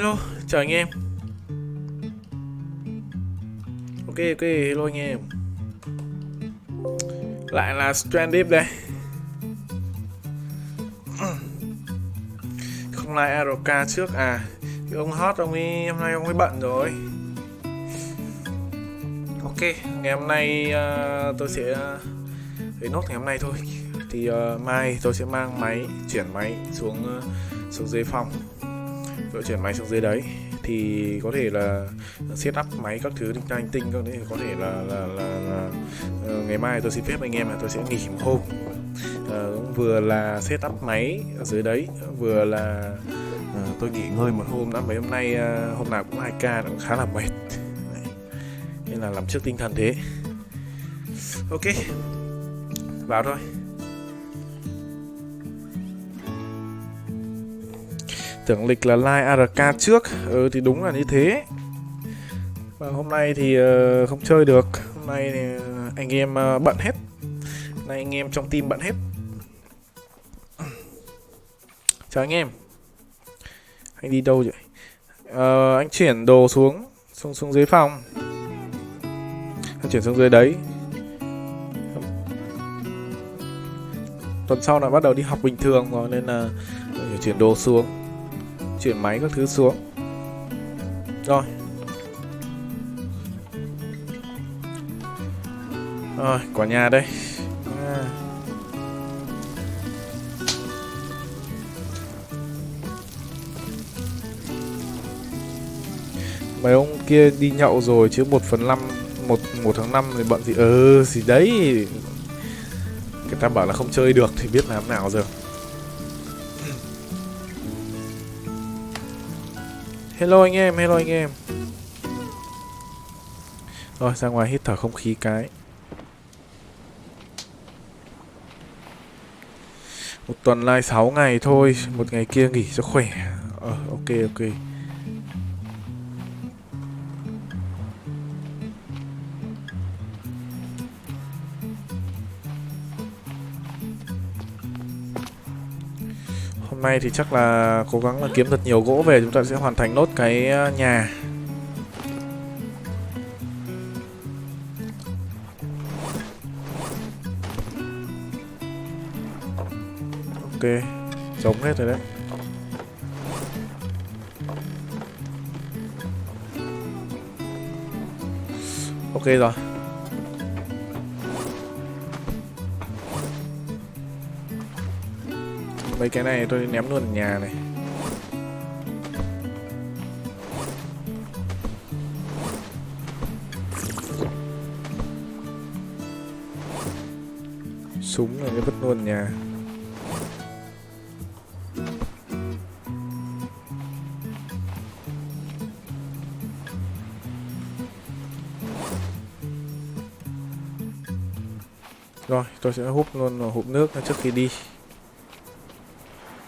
Hello, chào anh em. Ok, hello anh em. Lại là Stranded đây. Không like ARK trước à? Thì ông hot ông ấy hôm nay ông ấy bận rồi. Ok, ngày hôm nay tôi sẽ lấy nốt ngày hôm nay thôi. Thì mai tôi sẽ mang máy chuyển máy xuống dưới phòng. Rồi chuyển máy xuống dưới đấy thì có thể là set up máy các thứ linh tinh các thứ, có thể là ngày mai tôi xin phép anh em là tôi sẽ nghỉ một hôm, vừa là set up máy ở dưới đấy, vừa là tôi nghỉ ngơi một hôm đã. Mấy hôm nay hôm nào cũng 2K cũng khá là mệt đấy. Nên là làm trước tinh thần thế. Ok, vào thôi. Tưởng lịch là like ARK trước. Thì đúng là như thế. Và hôm nay thì không chơi được. Hôm nay thì anh em bận hết. Hôm nay anh em trong team bận hết. Chào anh em. Anh đi đâu vậy? Anh chuyển đồ xuống dưới phòng. Anh chuyển xuống dưới đấy. Tuần sau là bắt đầu đi học bình thường rồi, nên là phải chuyển đồ xuống, chuyển máy các thứ xuống. Rồi quả nhà đây. Mấy ông kia đi nhậu rồi chứ 1/5 1 tháng 5 thì bận gì gì đấy. Người ta bảo là không chơi được thì biết làm nào giờ. Hello anh em. Rồi ra ngoài hít thở không khí cái. Một tuần like 6 ngày thôi, một ngày kia nghỉ cho khỏe. Ok. Hôm nay thì chắc là cố gắng là kiếm thật nhiều gỗ về, chúng ta sẽ hoàn thành nốt cái nhà. Ok, giống hết rồi đấy. Ok rồi. Mấy cái này tôi ném luôn ở nhà này. Súng này vứt luôn ở nhà. Rồi, tôi sẽ hút luôn vào hộp nước trước khi đi.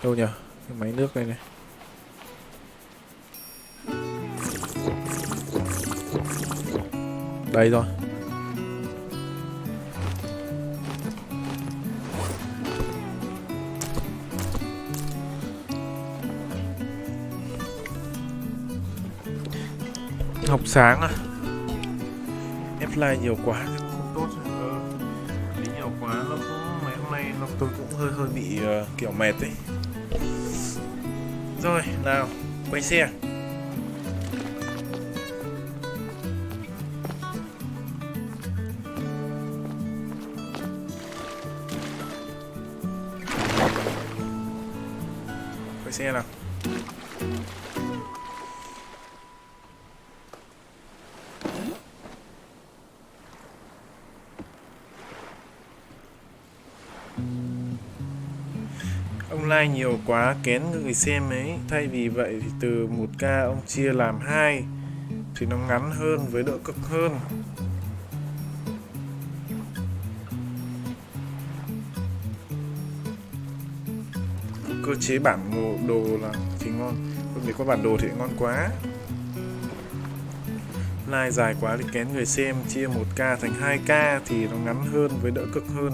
Đâu nhỉ? Cái máy nước đây này. Đây rồi. Học sáng à? F-line nhiều quá không tốt. Lý nhiều quá nó cũng mấy hôm nay tôi cũng hơi bị kiểu mệt ấy. Rồi nào, quay xe. Quay xe nào. Ông like nhiều quá kén người xem ấy. Thay vì vậy thì từ 1K ông chia làm 2 thì nó ngắn hơn với đỡ cực hơn. Cơ chế bản đồ là thì ngon. Nếu có bản đồ thì ngon quá. Like dài quá thì kén người xem. Chia 1K thành 2K thì nó ngắn hơn với đỡ cực hơn.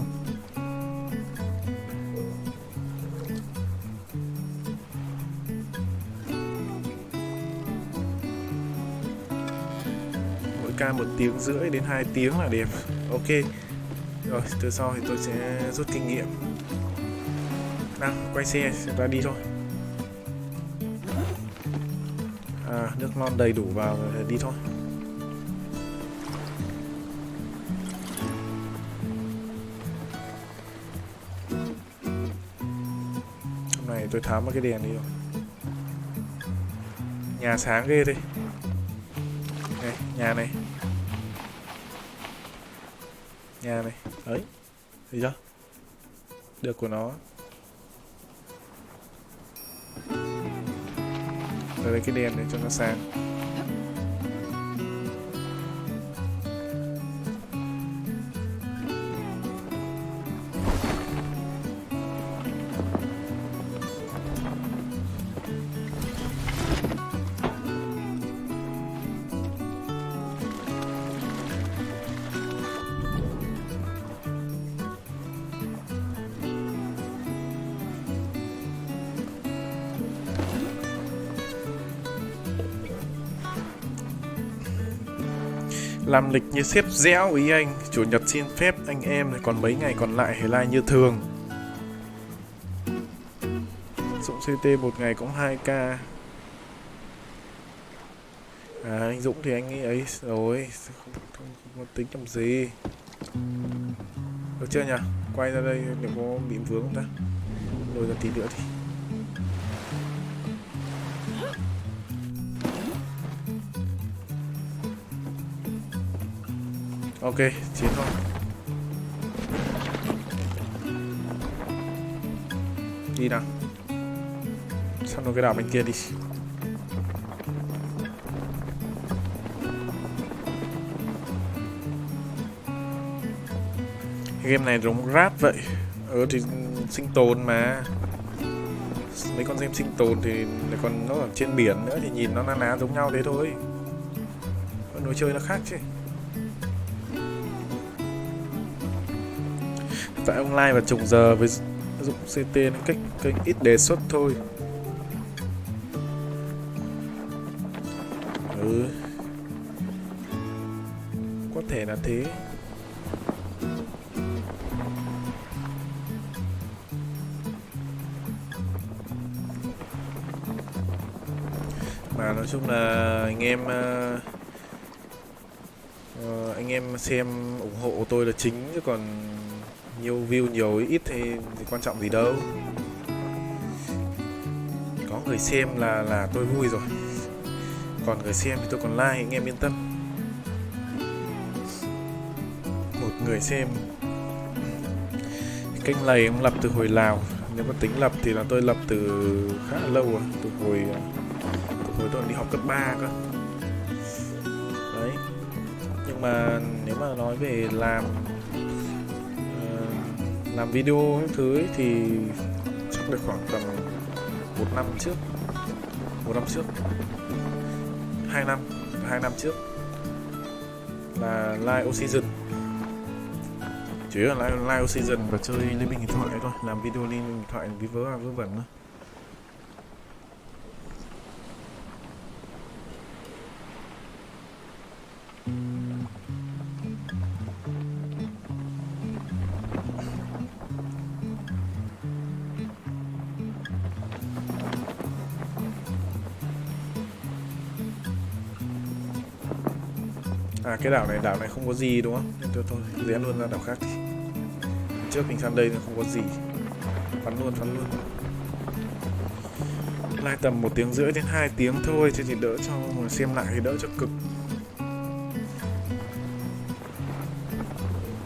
ca 1 tiếng rưỡi đến 2 tiếng là đẹp. Ok. Rồi từ sau thì tôi sẽ rút kinh nghiệm. Nào quay xe ra đi thôi. Nước ngon đầy đủ vào rồi đi thôi. Hôm nay tôi tháo mất cái đèn đi rồi. Nhà sáng ghê đi. Này, nhà này. Nhà này. Đấy. Thấy chưa? Được của nó. Rồi lấy cái đèn để cho nó sáng. Làm lịch như xếp dẻo ý anh. Chủ nhật xin phép anh em, còn mấy ngày còn lại thì like như thường. Dũng CT một ngày cũng 2k. Anh Dũng thì anh nghĩ ấy rồi, không có tính làm gì. Được chưa nhỉ? Quay ra đây để có bị vướng không ta? Lôi ra tí nữa thì. Ok, chiến thôi. Đi nào. Xong rồi cái đảo bên kia đi. Game này giống rap vậy. Thì sinh tồn mà. Mấy con game sinh tồn thì còn nó ở trên biển nữa thì nhìn nó na ná giống nhau thế thôi. Còn đồ chơi nó khác chứ. Tại ông like và trùng giờ với Dũng CT nó cách kênh ít đề xuất thôi. Có thể là thế. Mà nói chung là anh em xem ủng hộ tôi là chính, chứ còn nhiều view nhiều ít thì quan trọng gì đâu. Có người xem là tôi vui rồi. Còn người xem thì tôi còn like, anh em yên tâm. Một người xem. Kênh này em lập từ hồi Lào. Nếu mà tính lập thì là tôi lập từ khá là lâu rồi. Từ hồi tôi đi học cấp 3 cơ. Đấy. Nhưng mà nếu mà nói về làm video những thứ ấy thì chắc được khoảng tầm 1 năm trước. 2 năm trước là Live Oxygen. Chủ yếu là Live Oxygen và chơi Liên Minh Huyền Thoại thôi. Làm video Liên Minh Huyền Thoại ví vớ vẩn thôi. Cái đảo này không có gì đúng không? Nên thôi rẽ luôn ra đảo khác đi. Trước mình sang đây nó không có gì. Bắn luôn. Lại tầm 1 tiếng rưỡi đến 2 tiếng thôi, chứ thì đỡ cho mà xem lại thì đỡ cho cực.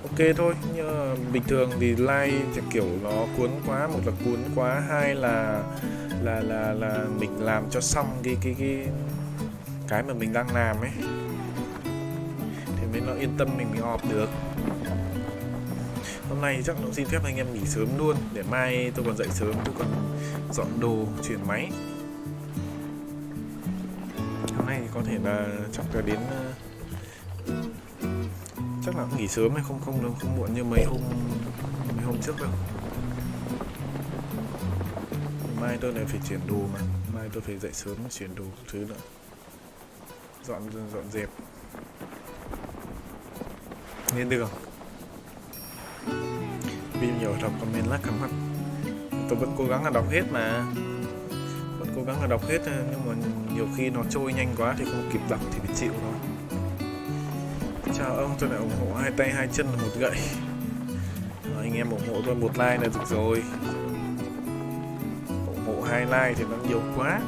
Ok thôi, nhưng mà bình thường thì like kiểu nó cuốn quá, một là cuốn quá, hai là mình làm cho xong cái mà mình đang làm ấy. Nên nó yên tâm mình họp được. Hôm nay chắc nó xin phép anh em nghỉ sớm luôn, để mai tôi còn dậy sớm, tôi còn dọn đồ, chuyển máy. Hôm nay thì có thể là chắc là đến chắc là nghỉ sớm hay không muộn như mấy hôm trước đâu. Mai tôi lại phải chuyển đồ mà, mai tôi phải dậy sớm chuyển đồ thứ nữa, dọn dẹp. lên đường. Vì nhiều đọc comment lắc cả mắt. Tôi vẫn cố gắng là đọc hết mà, vẫn cố gắng là đọc hết, nhưng mà nhiều khi nó trôi nhanh quá thì không kịp đọc thì phải chịu thôi. Chào ông, tôi lại ủng hộ 2 tay 2 chân là 1 gậy. Anh em ủng hộ tôi 1 like là được rồi. Ủng hộ 2 like thì nó nhiều quá.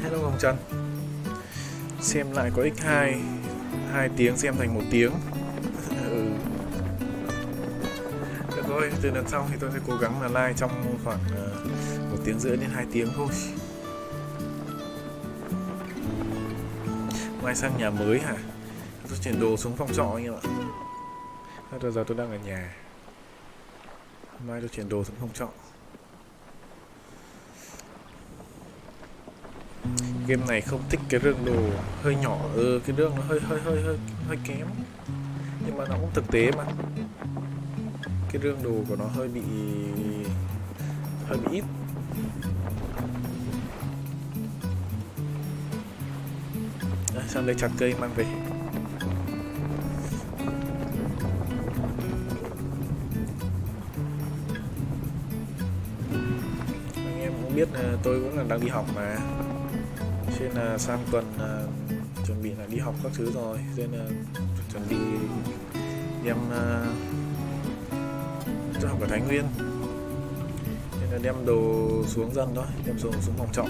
Hello ông Trần. Xem lại có x2 2 tiếng xem thành 1 tiếng. Được rồi, từ lần sau thì tôi sẽ cố gắng là like trong khoảng 1 tiếng rưỡi đến 2 tiếng thôi. Mai sang nhà mới hả? Tôi chuyển đồ xuống phòng trọ anh em ạ. Bây giờ tôi đang ở nhà. Mai tôi chuyển đồ xuống phòng trọ. Game này không thích cái rương đồ hơi nhỏ, cái rương nó hơi kém. Nhưng mà nó cũng thực tế mà. Cái rương đồ của nó hơi bị ít. Đấy, sang đây chặt cây mang về. Anh em cũng biết tôi cũng là đang đi học mà, cho nên là sang tuần chuẩn bị là đi học các thứ rồi, cho nên là chuẩn bị đem cho học ở Thái Nguyên, nên là đem đồ xuống dần thôi, đem đồ xuống phòng trọ.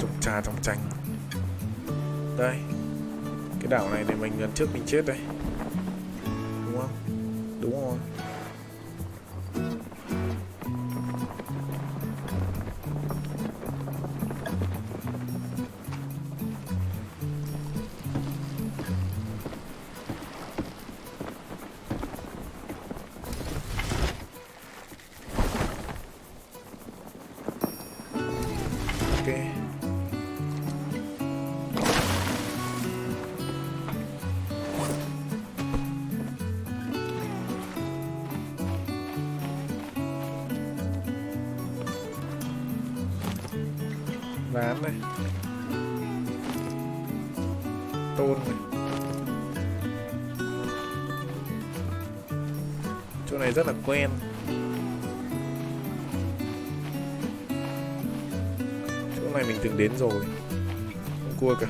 Trồng trà trồng chanh. Đây, cái đảo này thì mình lần trước mình chết đây, đúng không? Đúng rồi. Ván này, tôn này, chỗ này rất là quen. Chỗ này mình từng đến rồi, không cua cả.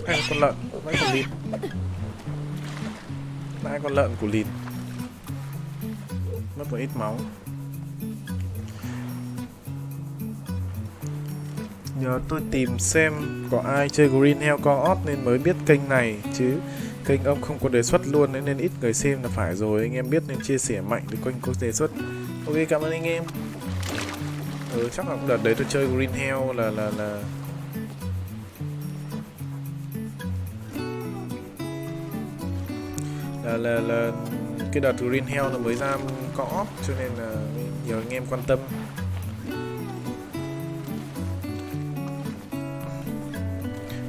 Hai con lợn, mấy con lìn, hai con lợn của lìn, mất một ít máu. Nhờ tôi tìm xem có ai chơi Green Hell Co-op nên mới biết kênh này, chứ kênh ông không có đề xuất luôn nên ít người xem là phải rồi. Anh em biết nên chia sẻ mạnh để kênh có đề xuất. Ok, cảm ơn anh em. Chắc là cũng đợt đấy tôi chơi Green Hell là cái đợt Green Hell nó mới ra co-op, cho nên là nhiều anh em quan tâm.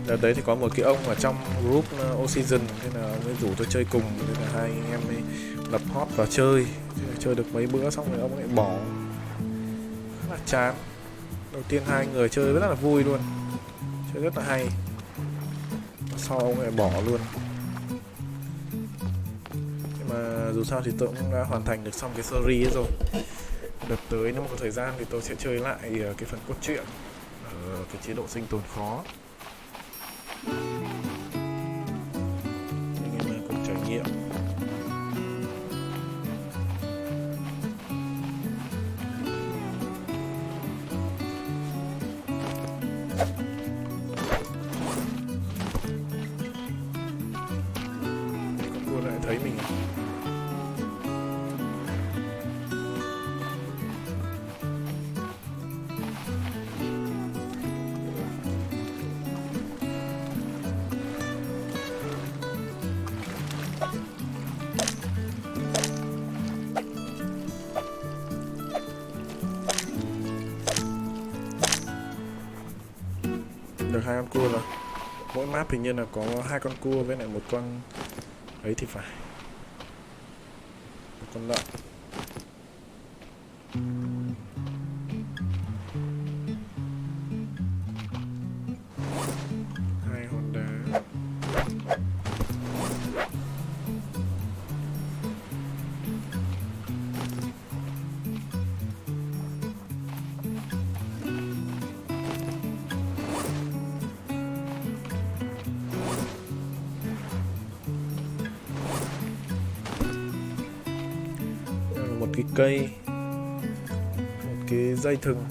Đợt đấy thì có một cái ông ở trong group Oxygen, nên là ông ấy rủ tôi chơi cùng, nên là hai anh em ấy lập hot vào chơi được mấy bữa xong rồi ông ấy bỏ, rất là chán. Đầu tiên hai người chơi rất là vui luôn, chơi rất là hay, sau ông ấy bỏ luôn. Nhưng mà dù sao thì tôi cũng đã hoàn thành được xong cái series ấy rồi. Đợt tới nếu mà có thời gian thì tôi sẽ chơi lại cái phần cốt truyện ở cái chế độ sinh tồn khó. Anh em cùng trải nghiệm. Con cua lại thấy mình. con cua rồi. Mỗi map hình như là có 2 con cua với lại một con ấy thì phải, một con lợn. Hai hòn đá. Một cái cây, một cái dây thừng.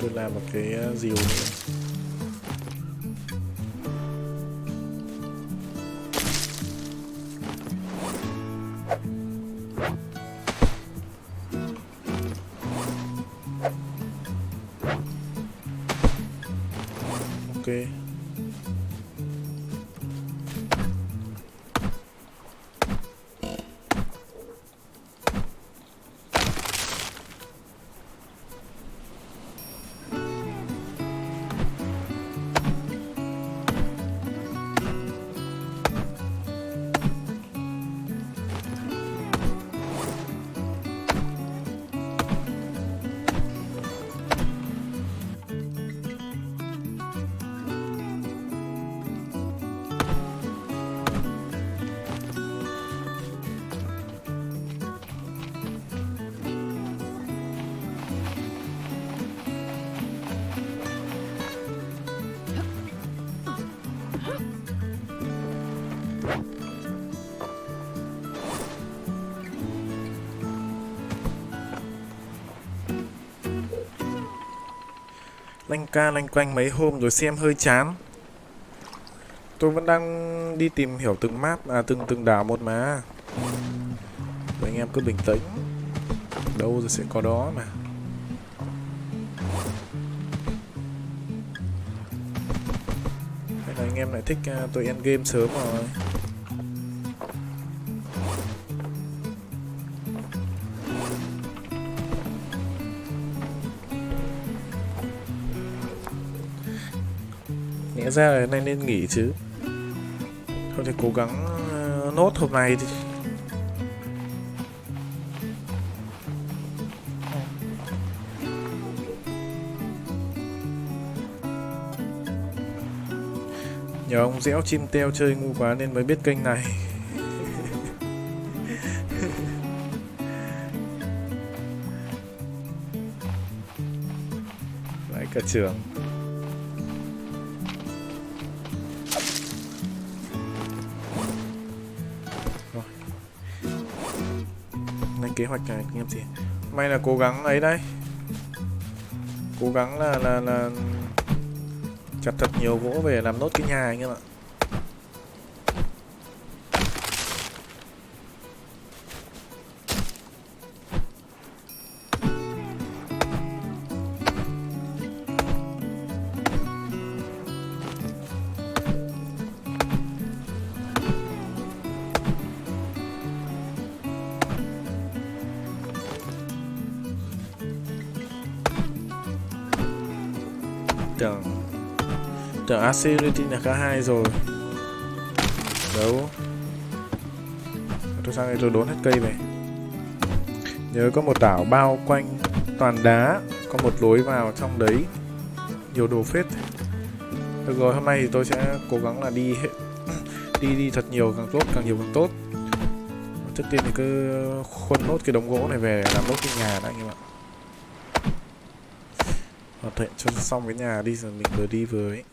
Tôi làm một cái rìu nữa. Ok. Lanh ca lanh quanh mấy hôm rồi xem hơi chán. Tôi vẫn đang đi tìm hiểu từng map, từng đảo một mà. Rồi anh em cứ bình tĩnh, đâu rồi sẽ có đó mà. Hay là anh em lại thích tôi end game sớm rồi. Nhẽ ra là nay nên nghỉ chứ. Thôi thì cố gắng nốt hôm nay thì. Nhờ ông Dẻo chim teo chơi ngu quá nên mới biết kênh này. Lại cả trưởng. Kế hoạch này anh em gì may là cố gắng ấy đấy, cố gắng là chặt thật nhiều gỗ về làm nốt cái nhà anh em ạ. Tưởng Acility là K2 rồi. Đâu. Tôi sang đây tôi đốn hết cây về. Nhớ có một đảo bao quanh toàn đá, có một lối vào trong đấy, nhiều đồ phết. Được rồi, hôm nay thì tôi sẽ cố gắng là đi thật nhiều càng tốt, càng nhiều càng tốt. Trước tiên thì cứ khuân nốt cái đống gỗ này về làm nốt cái nhà đã anh em ạ. Hoàn thiện cho xong cái nhà đi rồi mình vừa đi vừa ấy.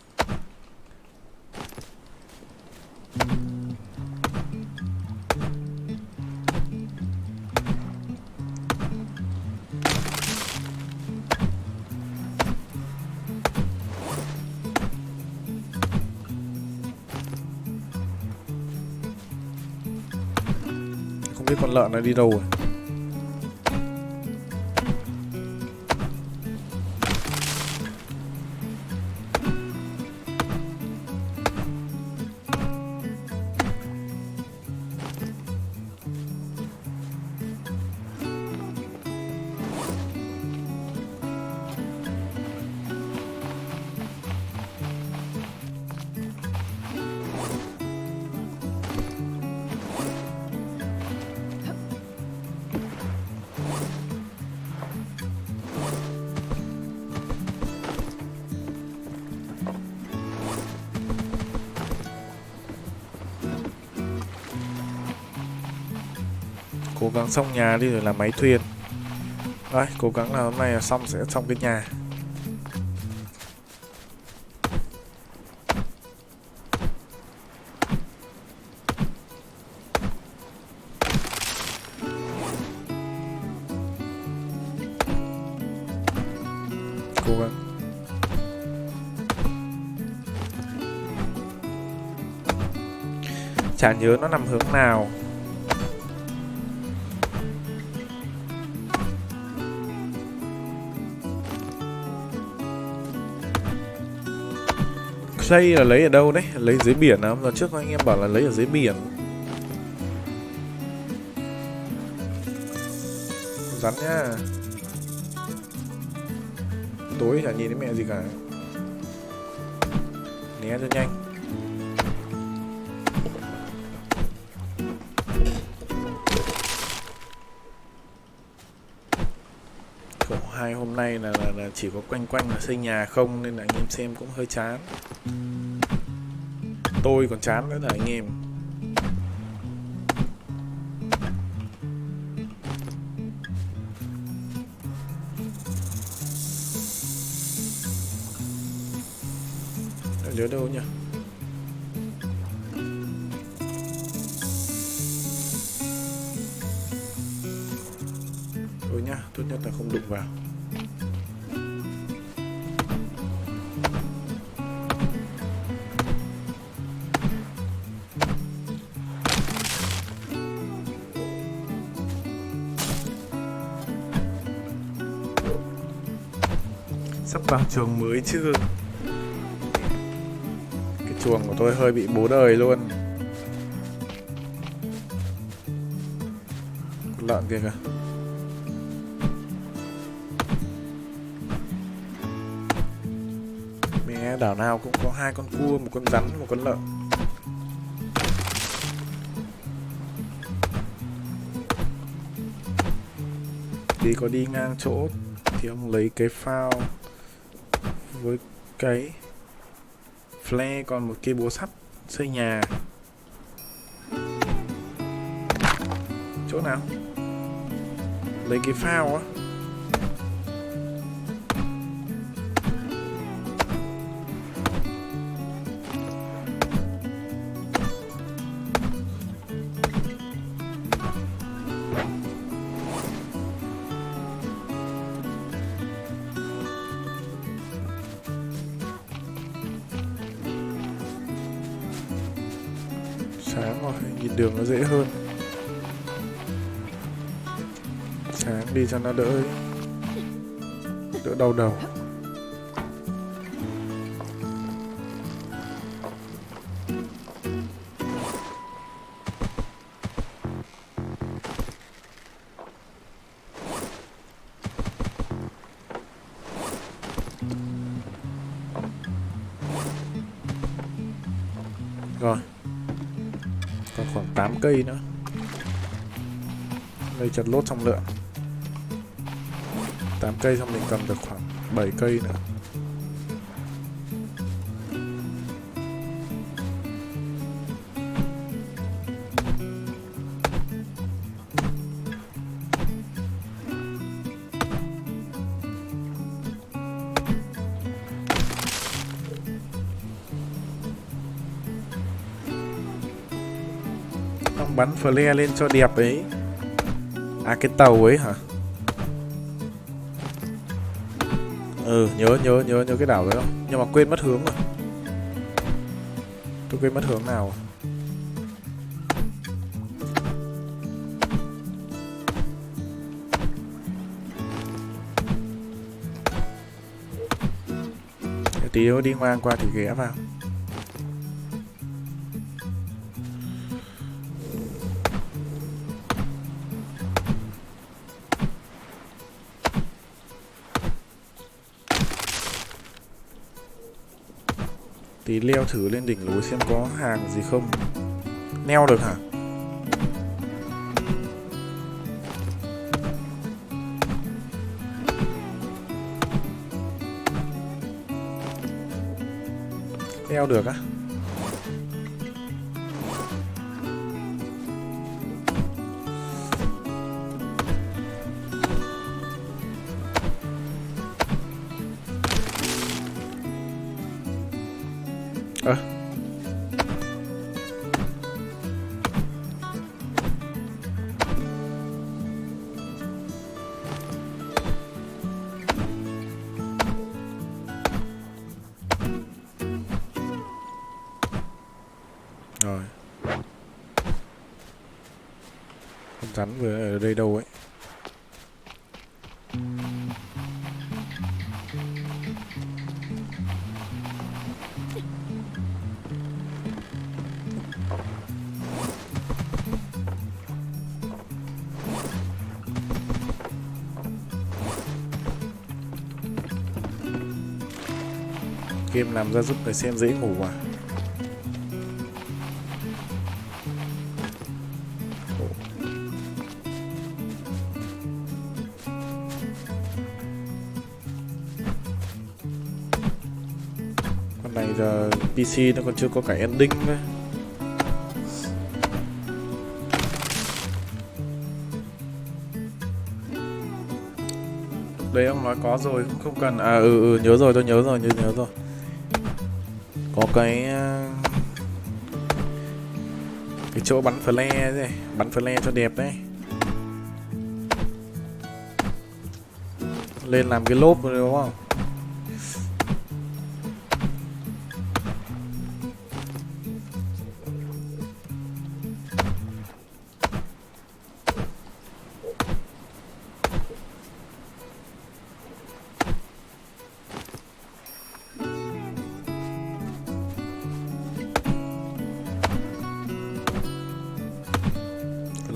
Không biết con lợn này đi đâu rồi. cố gắng xong nhà đi rồi làm máy thuyền. Đấy, cố gắng là hôm nay là sẽ xong cái nhà. Cố gắng. Chả nhớ nó nằm hướng nào. Clay là lấy ở đâu đấy? Lấy dưới biển à? Lần trước anh em bảo là lấy ở dưới biển. Rắn nhá. Tối chả nhìn thấy mẹ gì cả. Né cho nhanh. Khổ hai hôm nay là chỉ có quanh là xây nhà không, nên là anh em xem cũng hơi chán. Tôi còn chán nữa là anh em. Nhớ đâu nhỉ? Thôi nhá, tốt nhất là không đụng vào. Sắp vào chuồng mới chưa? Cái chuồng của tôi hơi bị bố đời luôn. Con lợn kìa kìa. Mẹ, đảo nào cũng có 2 con cua, 1 con rắn, 1 con lợn. Tí có đi ngang chỗ thì ông lấy cái phao với cái flare, còn một cây búa sắt xây nhà. Chỗ nào? Lấy cái phao á. Sáng rồi, nhìn đường nó dễ hơn. Sáng đi cho nó đỡ đau đầu. Rồi, còn khoảng 8 cây nữa. Đây chặt lốt xong lượng 8 cây, xong mình cầm được khoảng 7 cây nữa. Ông bắn flare lên cho đẹp ấy. À, cái tàu ấy hả? Ừ, nhớ cái đảo đấy không? Nhưng mà quên mất hướng rồi. Tôi quên mất hướng nào. Tí nữa đi ngang qua thì ghé vào. Tí leo thử lên đỉnh núi xem có hàng gì không. Leo được hả? Leo được á? Ơ rồi, con rắn vừa ở đây đâu ấy. Game làm ra giúp người xem dễ ngủ à? Con này giờ PC nó còn chưa có cả ending nữa. Đấy ông nói có rồi, không cần. À nhớ rồi, tôi nhớ rồi. Có cái chỗ bắn flare này, bắn flare cho đẹp đấy. Lên làm cái lốp rồi đúng không?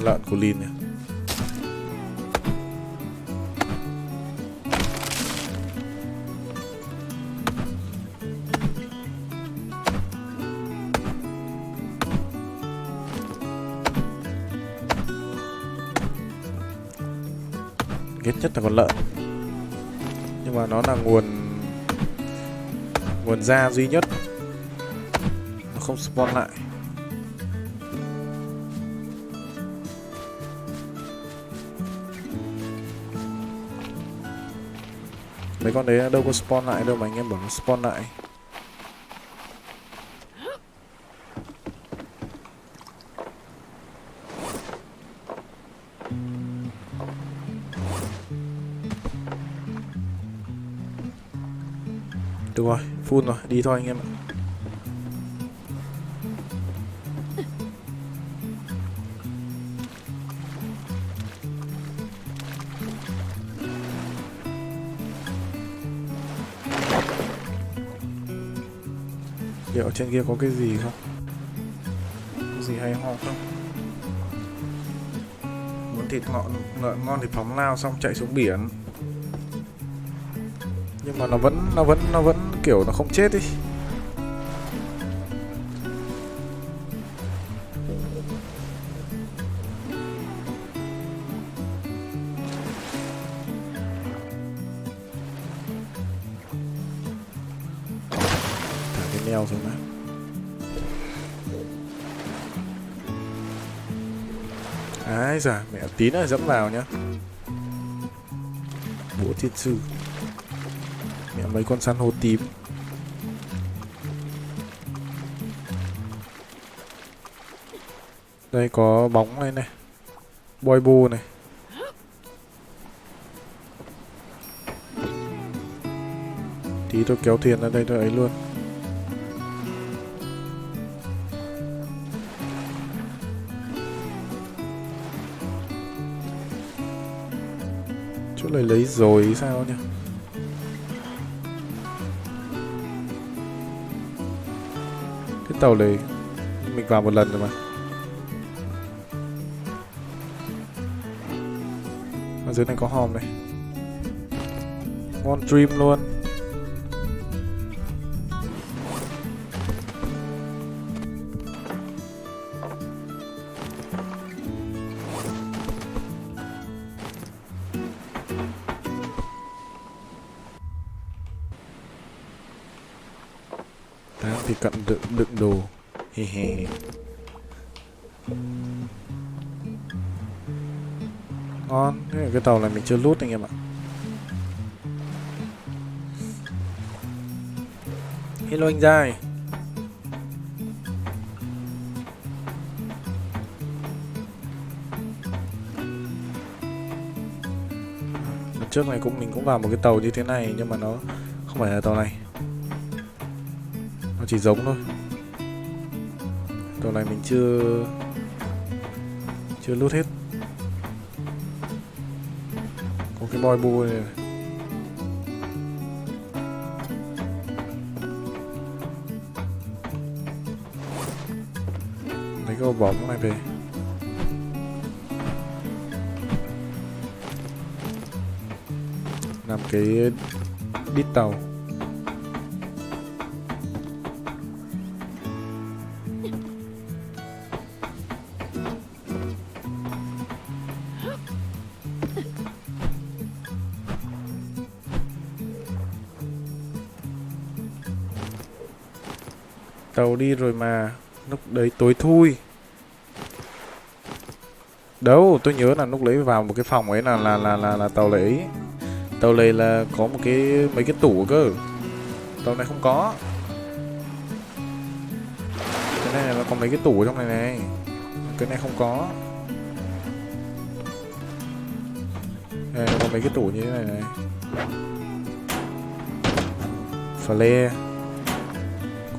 Lợn của Lin này. Ghét nhất là con lợn, nhưng mà nó là nguồn da duy nhất, nó không spawn lại. Mấy con đấy đâu có spawn lại đâu mà anh em bảo nó spawn lại. Được rồi, full rồi, đi thôi anh em ạ. Ở trên kia có cái gì không? Có gì hay ho không? Muốn thịt lợn ngon thì phóng lao xong chạy xuống biển. Nhưng mà nó vẫn kiểu nó không chết đi. Thả cái neo xuống nào. Ái giời, mẹ tí nữa dẫm vào nhá. Búa thiên sư. Mẹ mấy con san hô tím. Đây có bóng này này. Boy bu này. Tí tôi kéo thuyền ra đây tôi ấy luôn. Chỗ này lấy rồi sao nhỉ? Cái tàu này mình vào một lần rồi mà. Ở dưới này có hòm này. Ngon dream luôn. Thì cận đựng đồ. He he. Ngon. Cái tàu này mình chưa loot anh em ạ. Hello anh Giai. Lần trước này mình cũng vào một cái tàu như thế này, nhưng mà nó không phải là tàu này, nó chỉ giống thôi. Tàu này mình chưa lút hết. Có cái boy bu này. Lấy cái bóng này về. Làm cái đít tàu. Tàu đi rồi mà, lúc đấy tối thui. Đâu, tôi nhớ là lúc lấy vào một cái phòng ấy là tàu lấy. Tàu này là có một cái mấy cái tủ cơ. Tàu này không có. Cái này nó có mấy cái tủ ở trong này này. Cái này không có. Đây, nó có mấy cái tủ như thế này này. Flare.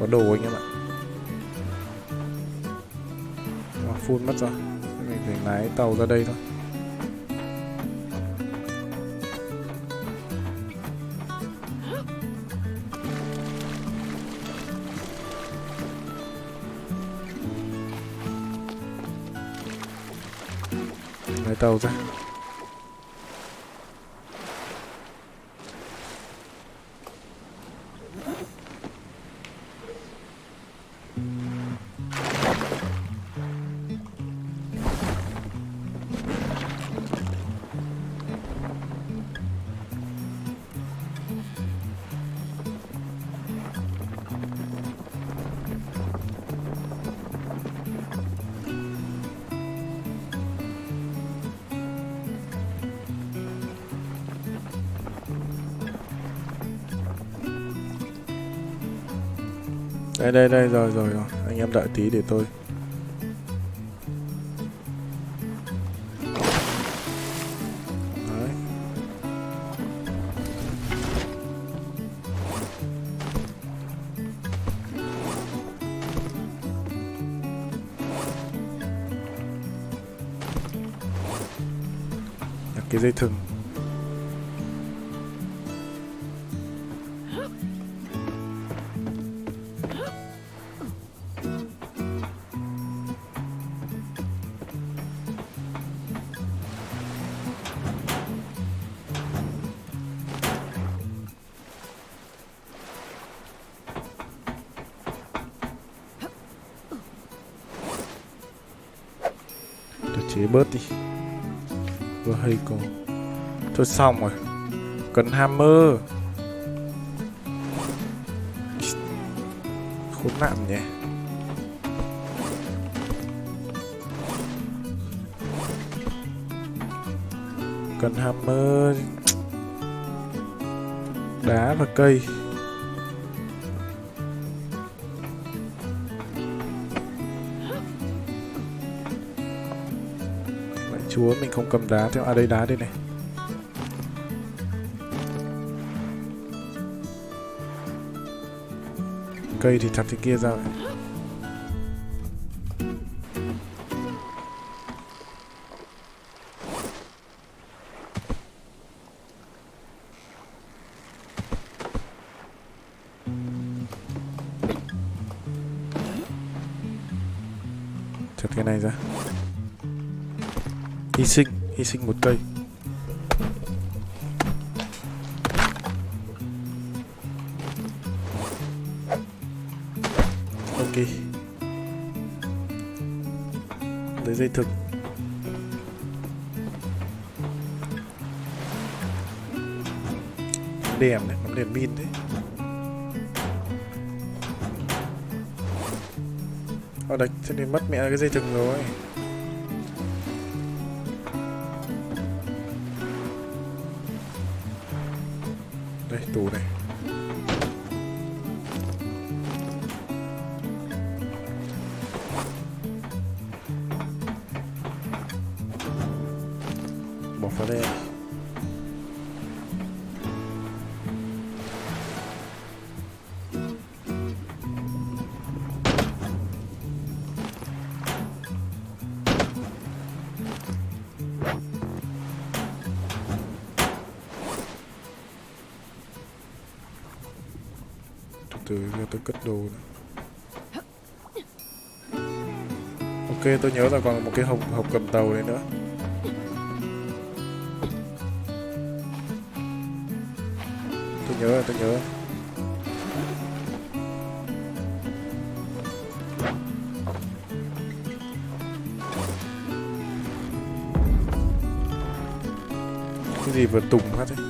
Có đồ anh em ạ. Full mất rồi. Mình phải lái tàu ra đây thôi. Lái tàu ra. Đây rồi. Anh em đợi tí để tôi. Đấy. Nhặt cái dây thừng. Chế bớt đi. Vừa hay có. Thôi xong rồi. Cần hammer. Khốn nạn nhỉ. Cần hammer. Đá và cây. Chúa, mình không cầm đá theo. À đây, đá đây này. Cây thì chặt cái kia ra. Chặt cái này ra. Hy sinh một cây. Ok. Lấy dây thừng. Đèn này, nó đèn pin đấy. Đấy, cho nên mất mẹ cái dây thừng rồi. Đây, tủ này. Bỏ vào đây. từ giờ tôi cất đồ này. Ok, tôi nhớ là còn một cái hộp cầm tàu này nữa. Tôi nhớ. Cái gì vừa tùng hết đấy.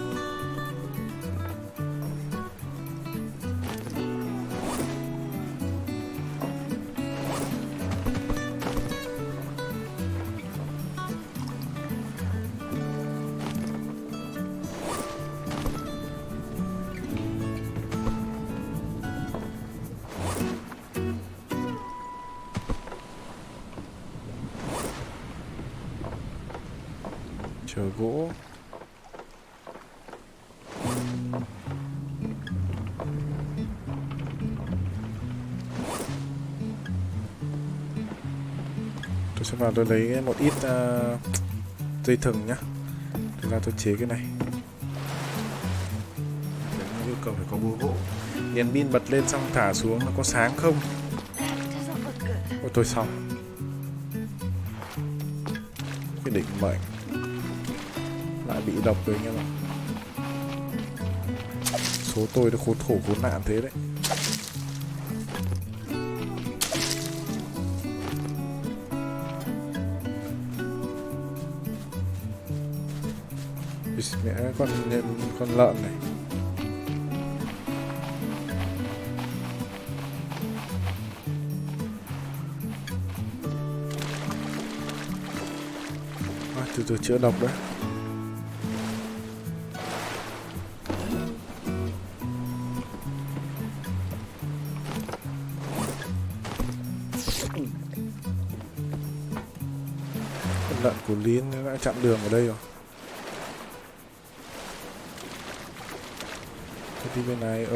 Chờ gỗ. Tôi sẽ vào tôi lấy một ít dây thừng nhá. Tôi ra tôi chế cái này. Yêu cầu phải có búa gỗ. Đèn pin bật lên xong thả xuống nó có sáng không? Ôi tôi xong. Cái định mệnh lại bị độc rồi anh em ạ. Số tôi nó khốn khổ khốn nạn thế đấy. Mẹ con lợn này. Từ từ chữa độc đấy. Con lợn của Lín đã chặn đường ở đây rồi. Tôi đi bên này.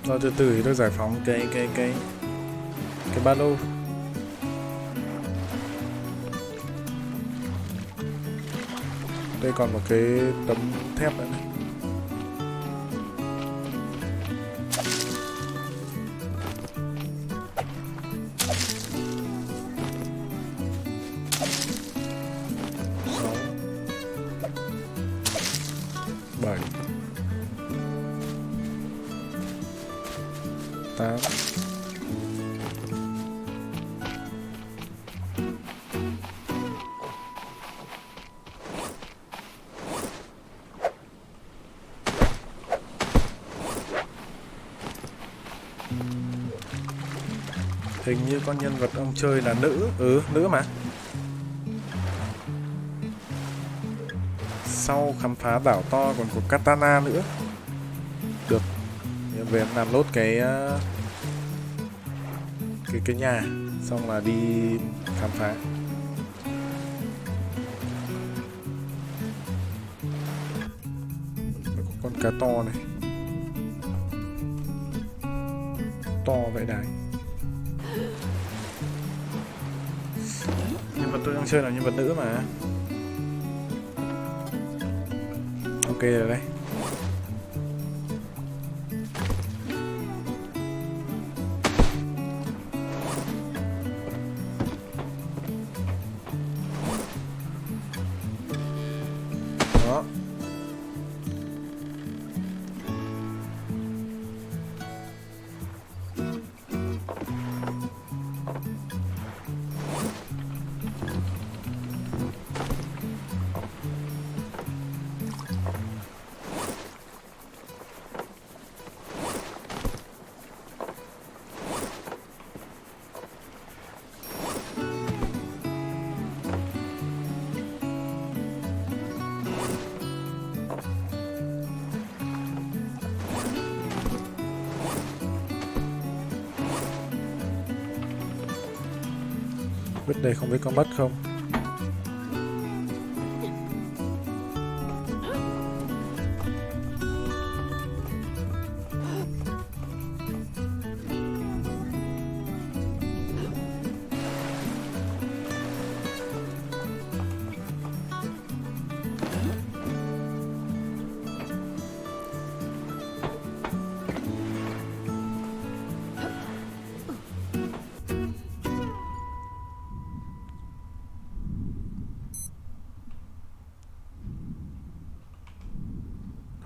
Rồi từ từ thì tôi giải phóng cái ba lô. Đây còn một cái tấm thép nữa này. Sáu, 7, 8. Hình như con nhân vật ông chơi là nữ. Nữ mà. Sau khám phá đảo to còn có katana nữa. Được. Về em làm nốt cái nhà. Xong là đi khám phá. Có con cá to này. To vậy đấy. Nhân vật tôi đang chơi là nhân vật nữ mà. Ok rồi đây. Đó. Biết đây không biết có mất không.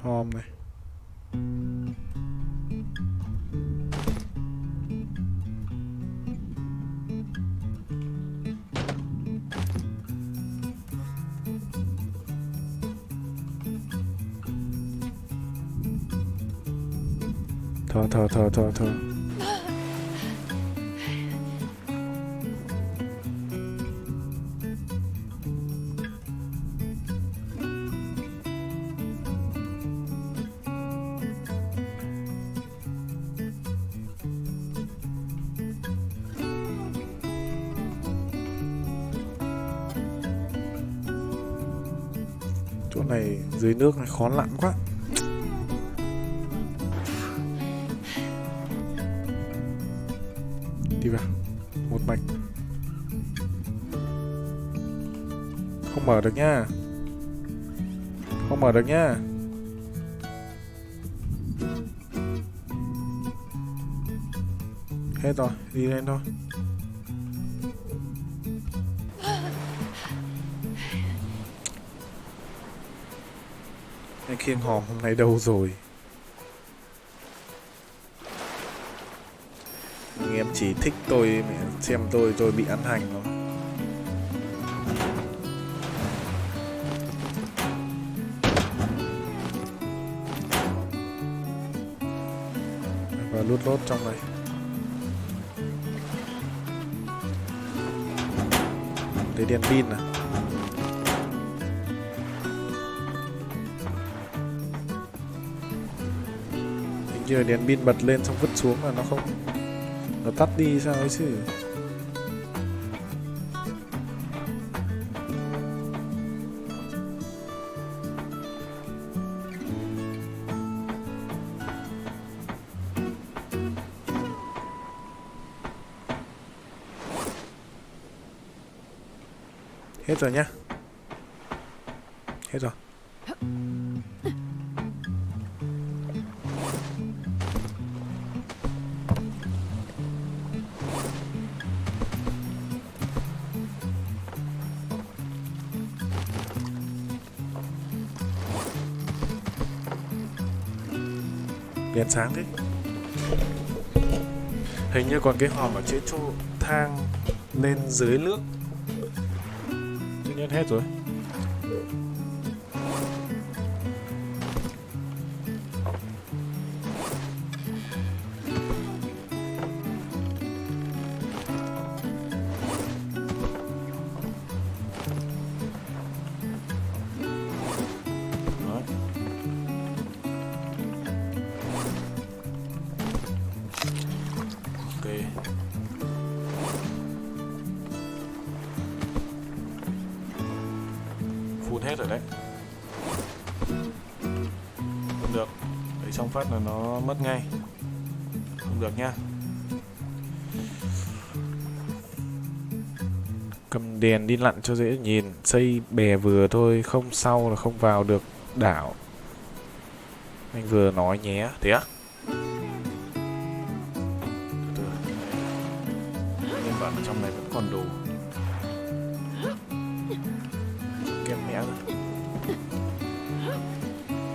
Hòm này. Thôi. Chỗ này dưới nước này khó lặn quá. Đi vào một mạch. Không mở được nhá. Không mở được nhá. Hết rồi, đi lên thôi. Anh khiêng hòm hôm nay đâu rồi? Nhưng em chỉ thích tôi xem tôi bị ăn hành thôi. Và lút lốt trong này. Lấy đèn pin à? Hình như là đèn pin bật lên xong vứt xuống là nó không, nó tắt đi sao ấy chứ. Hết rồi nhá. Hết rồi. Đèn sáng thế. Hình như còn cái hòm ở trên chỗ thang lên dưới nước. Tự nhiên hết rồi. Full hết rồi đấy. Không được. Đấy xong phát là nó mất ngay. Không được nha. Cầm đèn đi lặn cho dễ nhìn. Xây bè vừa thôi, không sau là không vào được đảo. Anh vừa nói nhé. Thế á? Từ từ. Nhân bản ở trong này vẫn còn đủ. Kem mẹ rồi.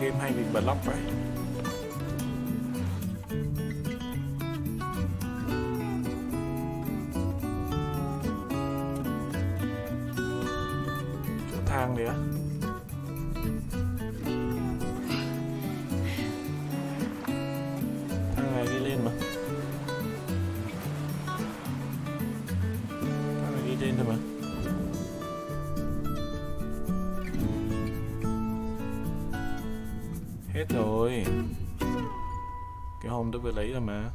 Game hay bị bật lóc vậy. Chỗ thang đi á. Thang này đi lên mà. Thang này đi lên thôi mà. Hết rồi. Cái hòm tôi vừa lấy rồi mà.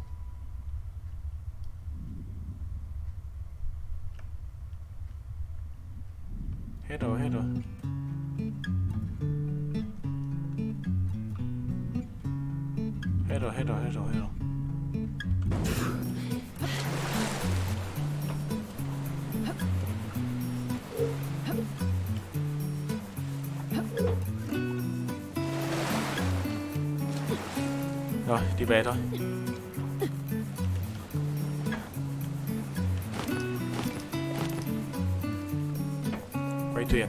Hết rồi. Hết rồi. Rồi, đi về thôi. Quay thuyền.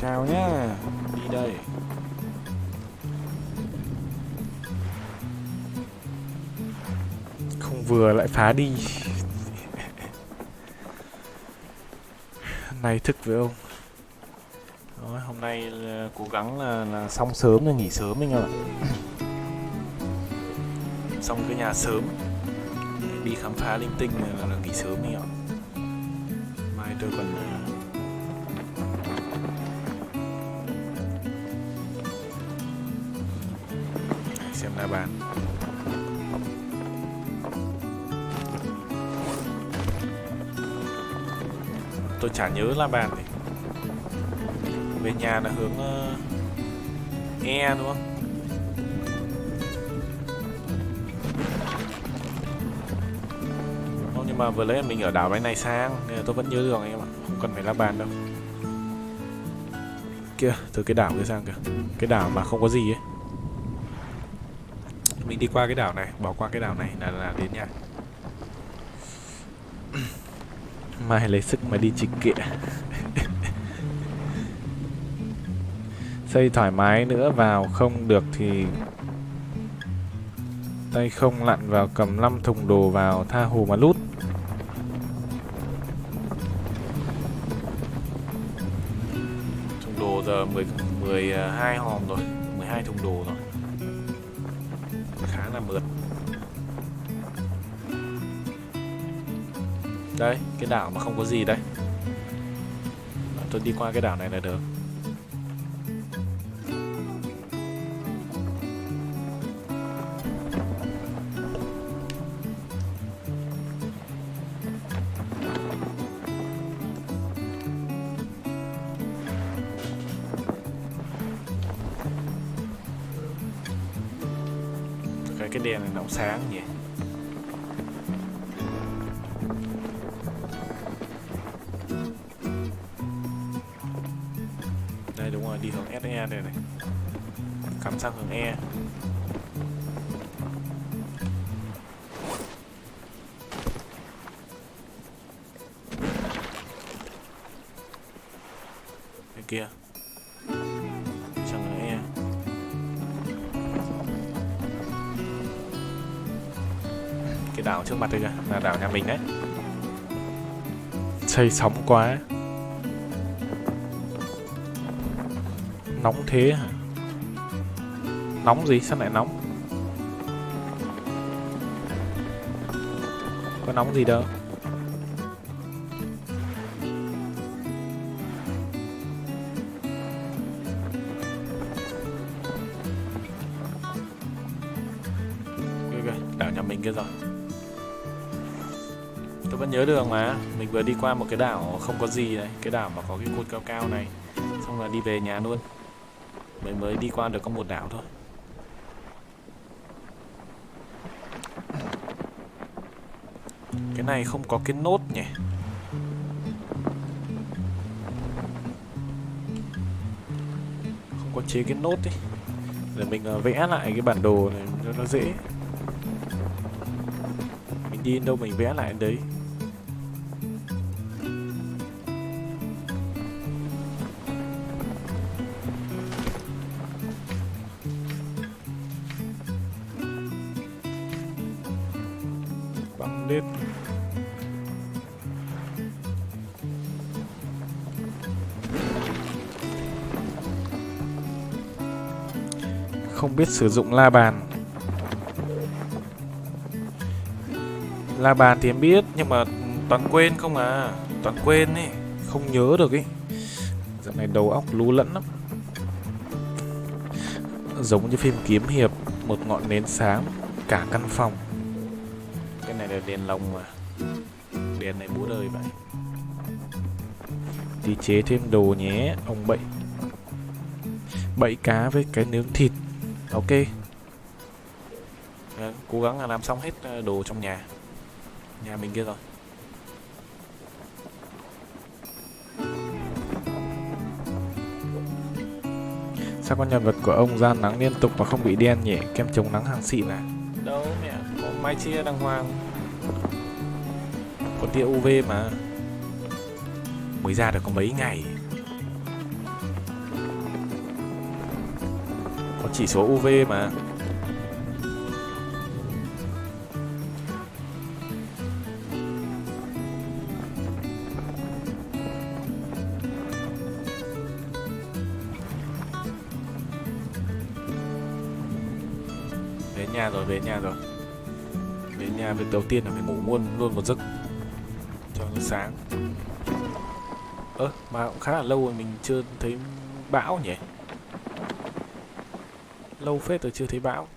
Chào nhá. Đi đây. Không vừa lại phá đi. Nay thức với ông. Đó, hôm nay là cố gắng là xong sớm rồi nghỉ sớm anh ạ. Xong cái nhà sớm. Đi khám phá linh tinh là nghỉ sớm anh ạ. Mai tôi còn xem La Bàn. Tôi chả nhớ La Bàn thì về nhà là hướng E đúng không? Không, nhưng mà vừa lấy mình ở đảo cái này sang nên là tôi vẫn nhớ đường anh em ạ, không cần phải La Bàn đâu. Kia, từ cái đảo kia sang kìa, cái đảo mà không có gì ấy. Mình đi qua cái đảo này, bỏ qua cái đảo này là đến nhà. Mai lấy sức mà đi trịch kịa. Xây thoải mái nữa vào không được thì tay không lặn vào cầm 5 thùng đồ vào tha hồ mà lút. Thùng đồ giờ 12 hòm rồi, 12 thùng đồ rồi. Khá là mượt. Đây, cái đảo mà không có gì đây. Tôi đi qua cái đảo này là được. Cái đèn này nó cũng sáng nhỉ. Đây đúng rồi, đi hướng SE đây này. Cắm sang hướng E. Đây kia. Sang hướng E. Cái đảo trước mặt đây kìa, là đảo nhà mình đấy. Xây sóng quá. Nóng thế hả? Nóng gì? Sao lại nóng? Có nóng gì đâu. Kìa, đảo nhà mình kia rồi. Tôi vẫn nhớ đường mà. Mình vừa đi qua một cái đảo không có gì đấy. Cái đảo mà có cái cột cao cao này. Xong là đi về nhà luôn. Mình mới đi qua được có một đảo thôi. Cái này không có cái nốt nhỉ. Không có chế cái nốt ấy. Để mình vẽ lại cái bản đồ này cho nó dễ. Mình đi đâu mình vẽ lại đấy. Băng lên. Không biết sử dụng la bàn. La bàn thì em biết nhưng mà toàn quên không à, toàn quên ấy, không nhớ được ấy. Dạo này đầu óc lú lẫn lắm. Giống như phim kiếm hiệp, một ngọn nến sáng cả căn phòng. Cái này là đèn lồng mà. Đèn này bố đời vậy. Đi chế thêm đồ nhé, ông Bậy. Bậy cá với cái nướng thịt. Ok. Cố gắng là làm xong hết đồ trong nhà. Nhà mình kia rồi. Sao con nhân vật của ông ra nắng liên tục mà không bị đen nhỉ? Kem chống nắng hàng xịn à? Đâu mẹ, có mái chia đàng hoàng. Có tia UV mà. Mới ra được có mấy ngày. Có chỉ số UV mà. Về nhà rồi, về nhà rồi. Về nhà việc đầu tiên là phải ngủ luôn một giấc cho nó sáng. Mà cũng khá là lâu rồi mình chưa thấy bão nhỉ. Lâu phết rồi chưa thấy bão.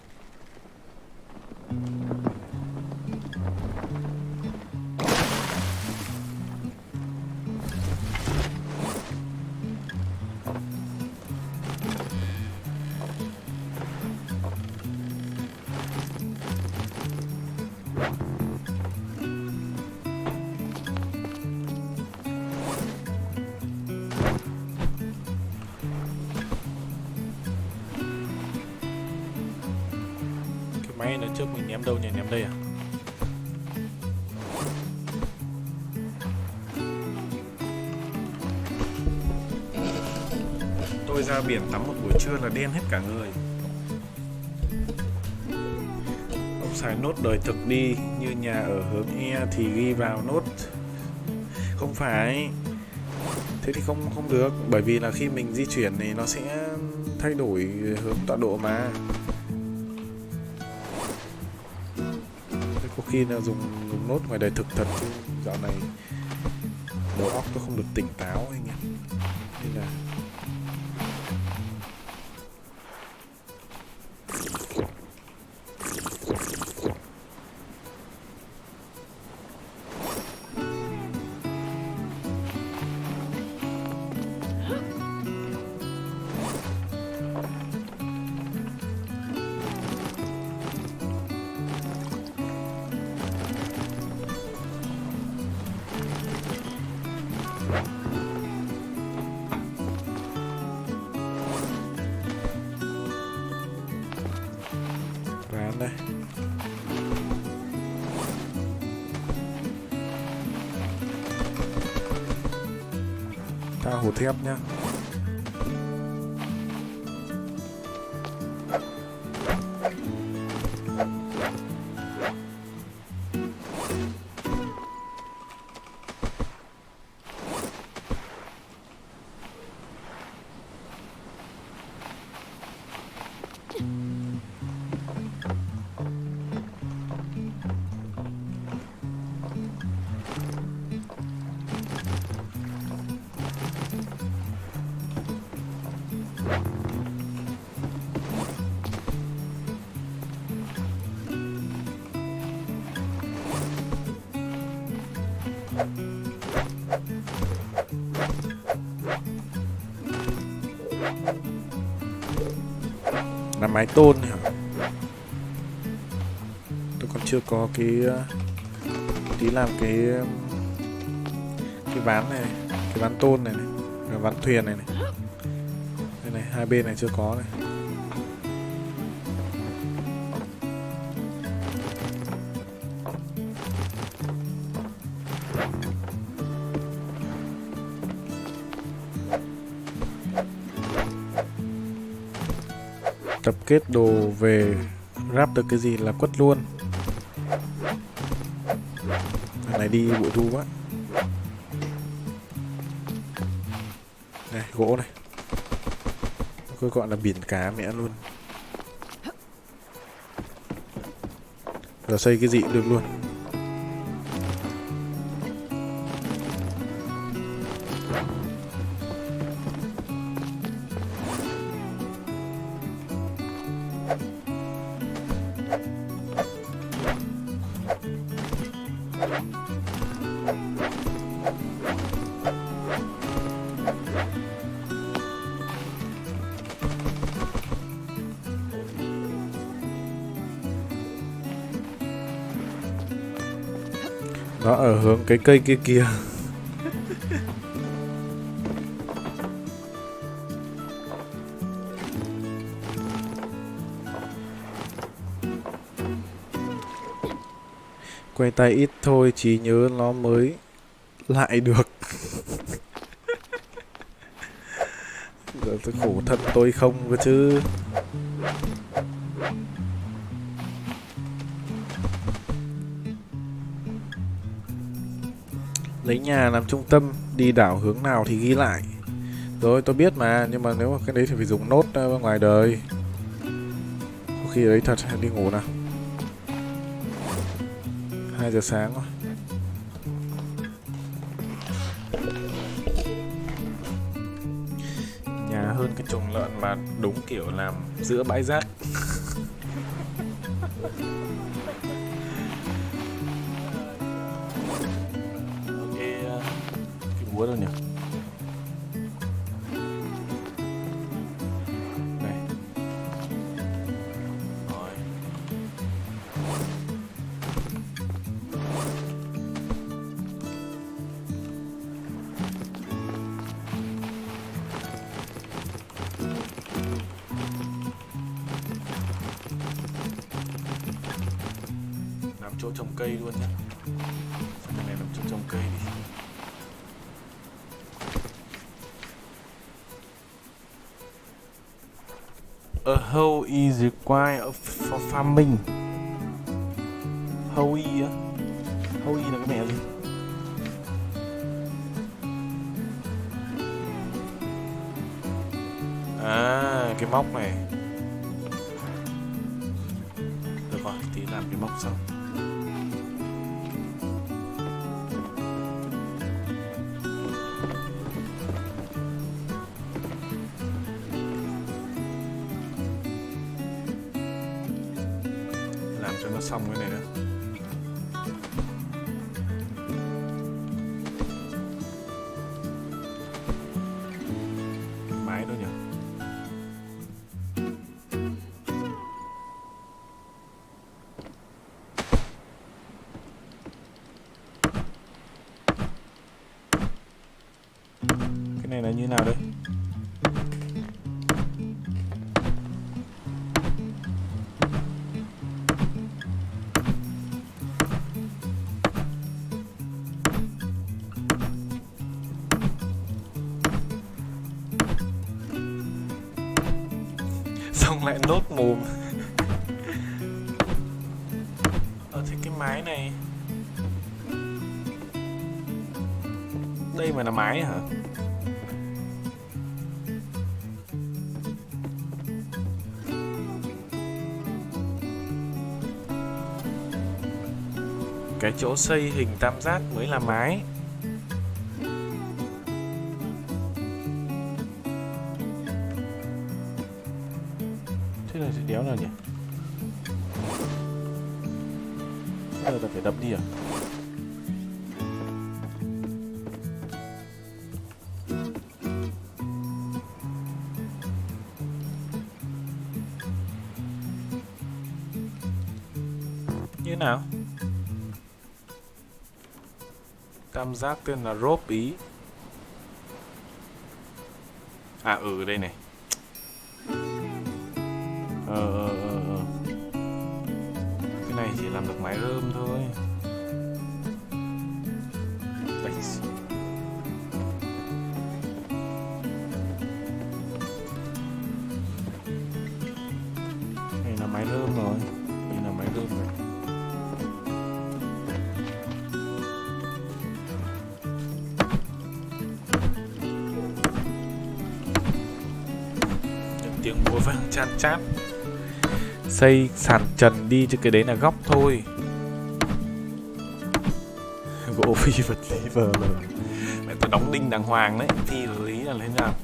Máy lần trước mình ném đâu nhỉ? Ném đây à? Tôi ra biển tắm một buổi trưa là đen hết cả người. Ông xài nốt đời thực đi, như nhà ở hướng E thì ghi vào nốt. Không phải. Thế thì không được, bởi vì là khi mình di chuyển thì nó sẽ thay đổi hướng tọa độ mà. Có khi là dùng nốt ngoài đời thực thật, chứ dạo này đầu óc tôi không được tỉnh táo anh em. Nên là ván đây. Ta hồ thép nhá. Làm mái tôn này hả? Tôi còn chưa có cái tí làm cái ván này, cái ván tôn này, cái ván thuyền này. Đây này, hai bên này chưa có này. Tập kết đồ về ráp được cái gì là quất luôn. Cái này đi bội thu quá. Này, gỗ này. Tôi gọi là biển cá mẹ luôn. Giờ xây cái gì cũng được luôn. Nó ở hướng cái cây kia kìa. Quay tay ít thôi, chỉ nhớ nó mới lại được. Giờ tôi khổ thân tôi không cơ chứ. Lấy nhà làm trung tâm, đi đảo hướng nào thì ghi lại. Rồi tôi biết mà, nhưng mà nếu mà cái đấy thì phải dùng nốt ngoài đời. Có khi đấy thật, đi ngủ nào. 2 giờ sáng rồi. Nhà hơn cái chuồng lợn mà đúng kiểu làm giữa bãi rác. Cái búa đâu nhỉ? Đây. Rồi. Làm chỗ trồng cây luôn nhé. Cái này làm chỗ trồng cây đi. A hoe is required for farming. Hoe á? Hoe là cái mẹ gì? À, cái móc này. Được rồi, tí làm cái móc xong. Làm cho nó xong cái này nữa. Máy đâu nhỉ? Cái này là như nào đây? Xong lại nốt mồm. Thế cái mái này, đây mà là mái hả? Cái chỗ xây hình tam giác mới là mái. Thế là sẽ đéo nào nhỉ? Bây giờ ta phải đập đi à? Như nào? Tam giác tên là rốp ý. À đây này. Cái này chỉ làm được mái rơm thôi. Đây. Này là mái rơm rồi. Đây là mái rơm rồi. Tiếng búa vang chan chát. Xây sàn trần đi chứ cái đấy là góc thôi. Gỗ phi vật lý vờ lờ. Mẹ tôi đóng đinh đàng hoàng đấy. Phi vật lý là thế nào?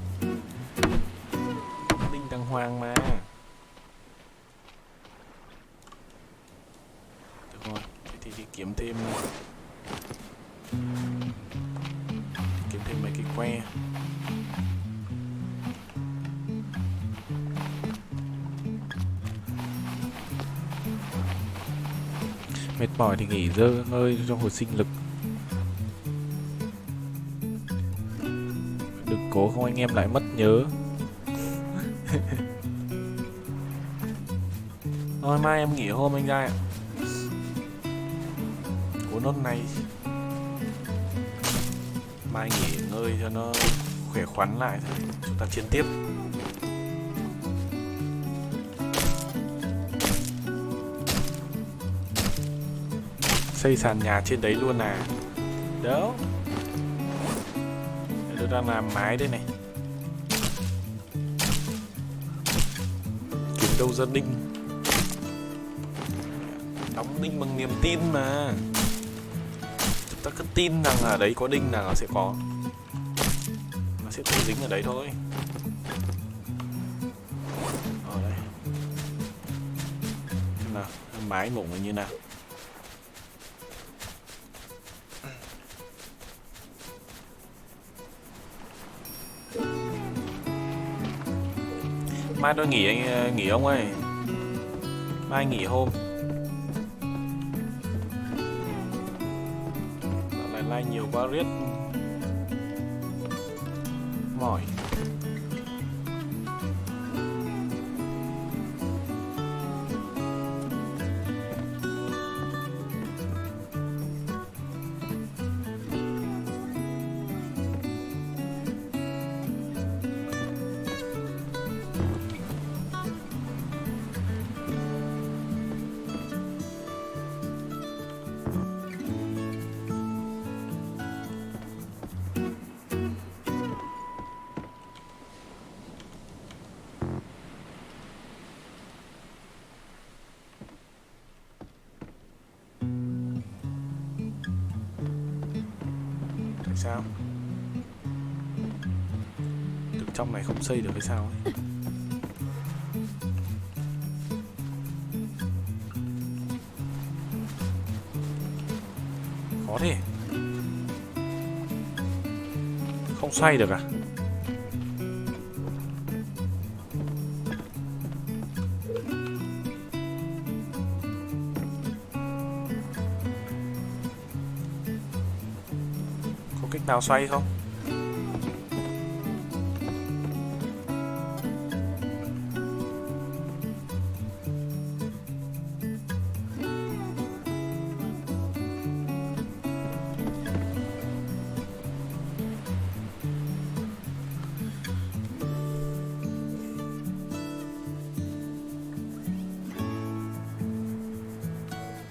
Đinh đàng hoàng mà. Được rồi, thế thì đi kiếm thêm mấy cái que. Mệt mỏi thì nghỉ ngơi cho hồi sinh lực. Đừng cố không anh em lại mất nhớ. Thôi mai em nghỉ hôm anh trai ạ. Uống nốt này. Mai nghỉ ngơi cho nó khỏe khoắn lại rồi chúng ta chiến tiếp. Xây sàn nhà trên đấy luôn à? Đâu. Tôi đang làm mái đây này. Kiếm đâu ra đinh. Đóng đinh bằng niềm tin mà. Chúng ta cứ tin rằng ở đấy có đinh là nó sẽ có. Nó sẽ tự dính ở đấy thôi. Ở đây. Xem nào, mái mủng là như nào. Mai tôi nghỉ ông ơi. Mai nghỉ hôm. Dạo này like nhiều quá riết mỏi. Sao? Từ trong này không xây được hay sao ấy? Khó thế. Không xoay được à? Có cách nào xoay không?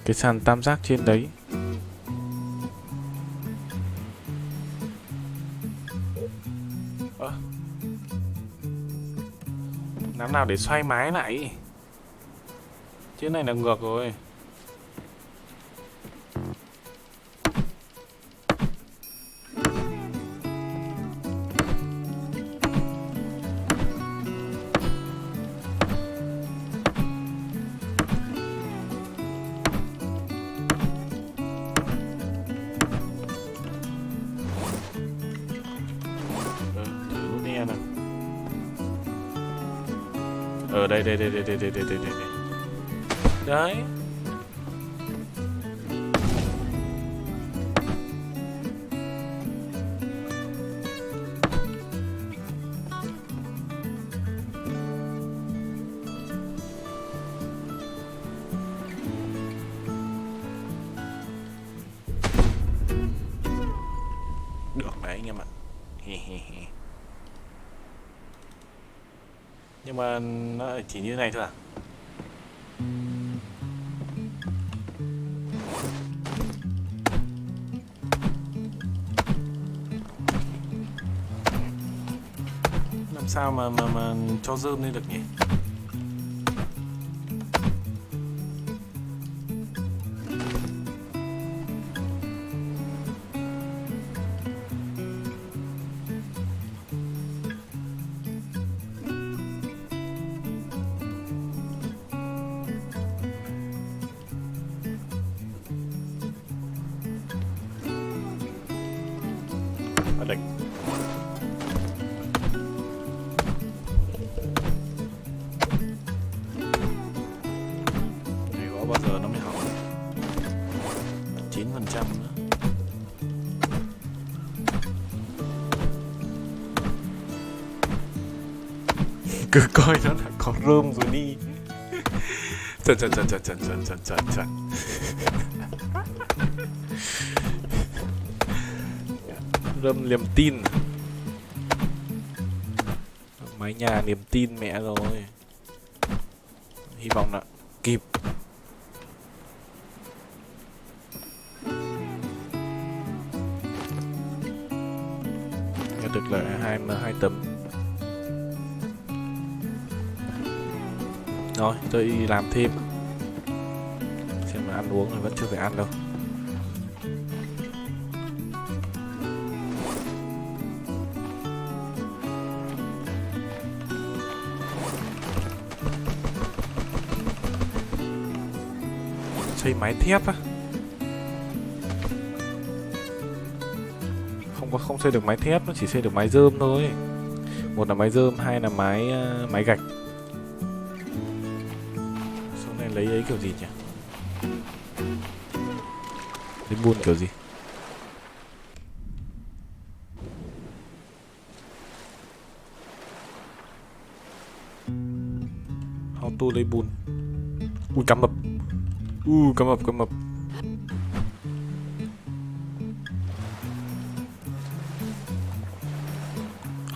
Cái sàn tam giác trên đấy. Làm nào để xoay mái lại? Chứ này là ngược rồi. Thử nút E nào. Đây. Đấy. Được đấy anh em ạ. Nhưng mà nó chỉ như này thôi à? Làm sao mà cho rơm lên được nhỉ? Ở đây. Này có bao giờ nó mới hỏng? 9% nữa. Cứ coi nó là có rơm rồi đi. Chuẩn. Rơm niềm tin. Mái nhà niềm tin mẹ rồi. Hy vọng là kịp. là 2 tấm. Rồi tôi đi làm thêm, xem mà ăn uống thì vẫn chưa phải ăn đâu. Xây máy thép á? Không xây được máy thép, nó chỉ xây được máy rơm thôi. Một là máy rơm, hai là máy gạch. Số này lấy ấy kiểu gì nhỉ? Lấy bùn kiểu gì? Auto lấy bùn. Ui cá mập. Cá mập.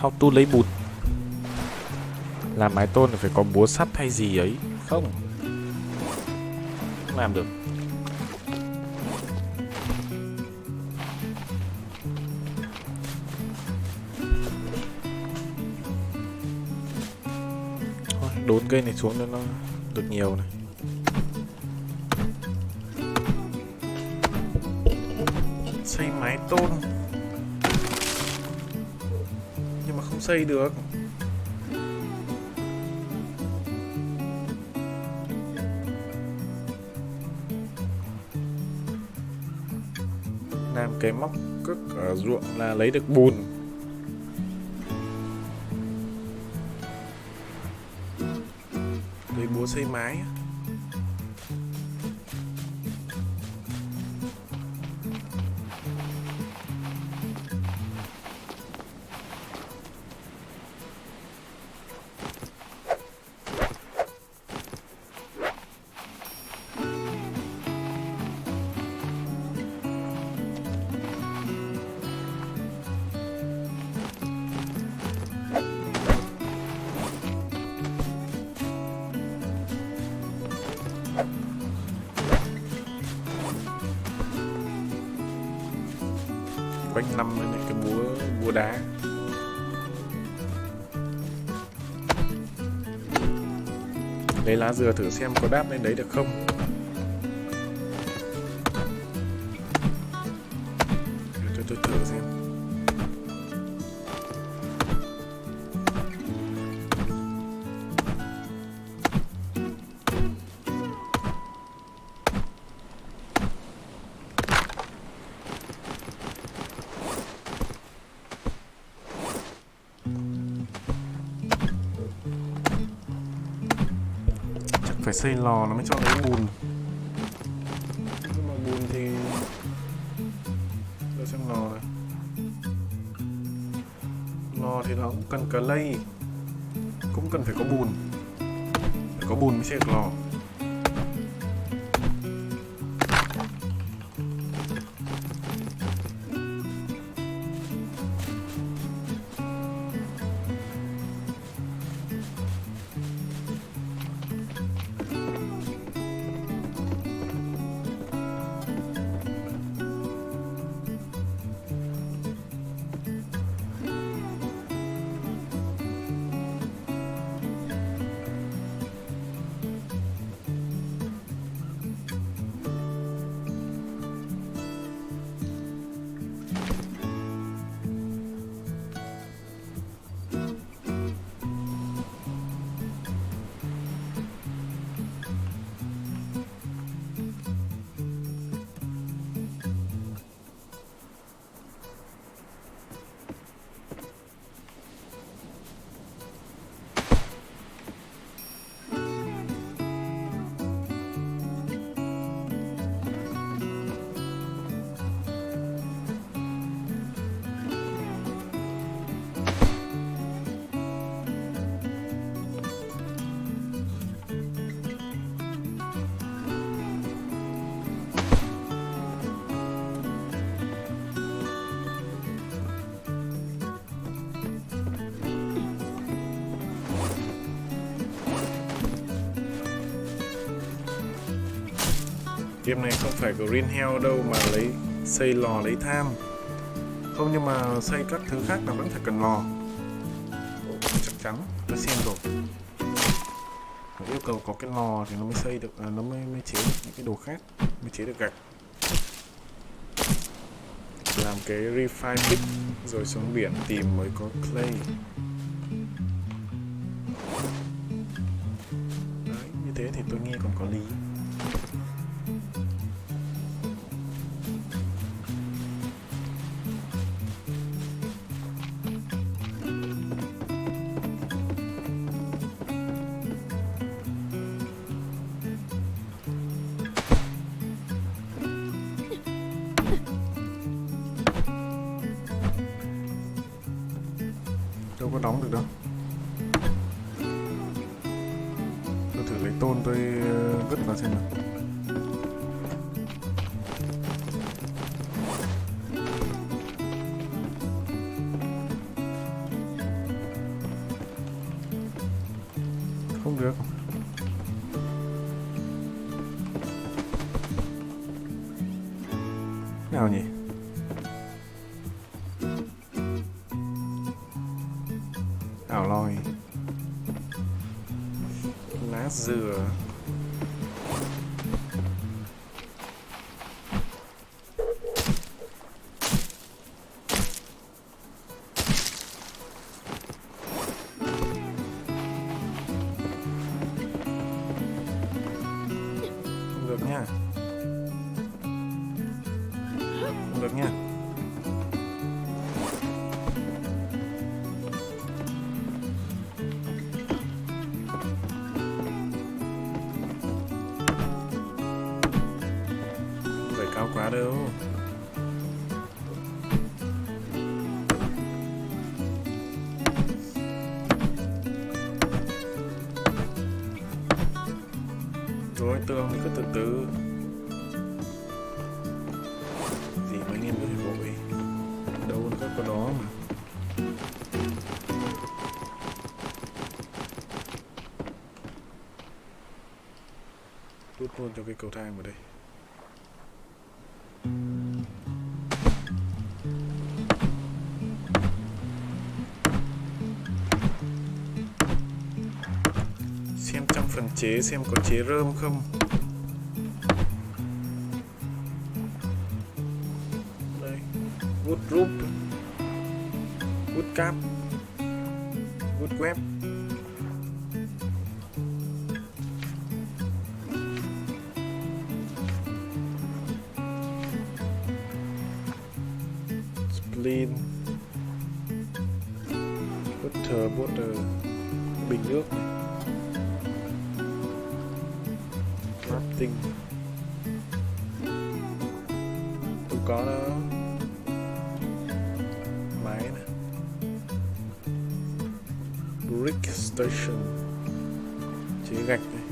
How to lấy bùn. Làm mái tôn thì phải có búa sắt hay gì ấy. Không làm được. Thôi, đốn cây này xuống cho nó được nhiều này. Xây mái tôn nhưng mà không xây được. Làm cái móc cước ở ruộng là lấy được bùn. Lấy búa xây mái. Quanh năm với lại cái búa đá. Lấy lá dừa thử xem có đáp lên đấy được không. Để tôi thử xem. Phải xây lò nó mới cho lấy bùn. Nhưng mà bùn thì để xem lò này. Lò thì nó cũng cần clay, cũng cần phải có bùn. Phải có bùn mới xây được lò. Game này không phải Green Hell đâu mà xây lò lấy than. Không, nhưng mà xây các thứ khác là vẫn phải cần lò. Chắc chắn, tôi xem rồi. Yêu cầu có cái lò thì nó mới xây được, nó mới chế được những cái đồ khác, mới chế được gạch. Làm cái refine pick rồi xuống biển tìm mới có clay. Đấy, như thế thì tôi nghe còn có lý. Đâu có đóng được đâu. Tôi thử lấy tôn tôi vứt vào xem nào. Không được. Nào nhỉ? Ảo lòi. Lá dừa. Không được nha. Không được nha. Cao quá đâu. Rồi tường thì cứ từ từ. Gì mà anh em cứ phải vội. Đâu nó có đó mà. Đút luôn cho cái cầu thang vào đây. Xem trong phần chế xem có chế rơm không. Đây, wood roof, wood cap, wood web. Spleen, water, bình nước này. Crafting. Tôi có đó. Máy nè. Brick Station. Chế gạch này.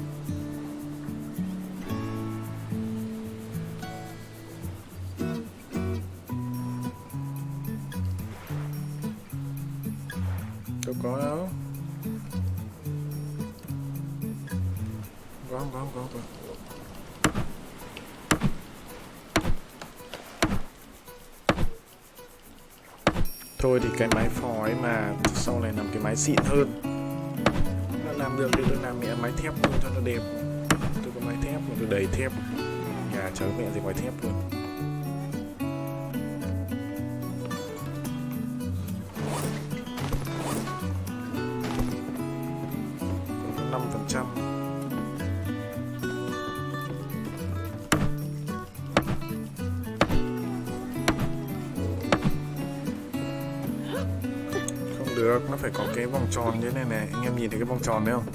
Tôi có đó. Có. Thôi thì cái máy phò ấy mà sau này làm cái máy xịn hơn. Nó làm được thì tôi làm mẹ máy thép luôn cho nó đẹp. Tôi có máy thép mà tôi đầy thép. Nhà cháu mẹ gì máy thép luôn. Còn 5%. Được, nó phải có cái vòng tròn như thế này. Anh em nhìn thấy cái vòng tròn đấy không?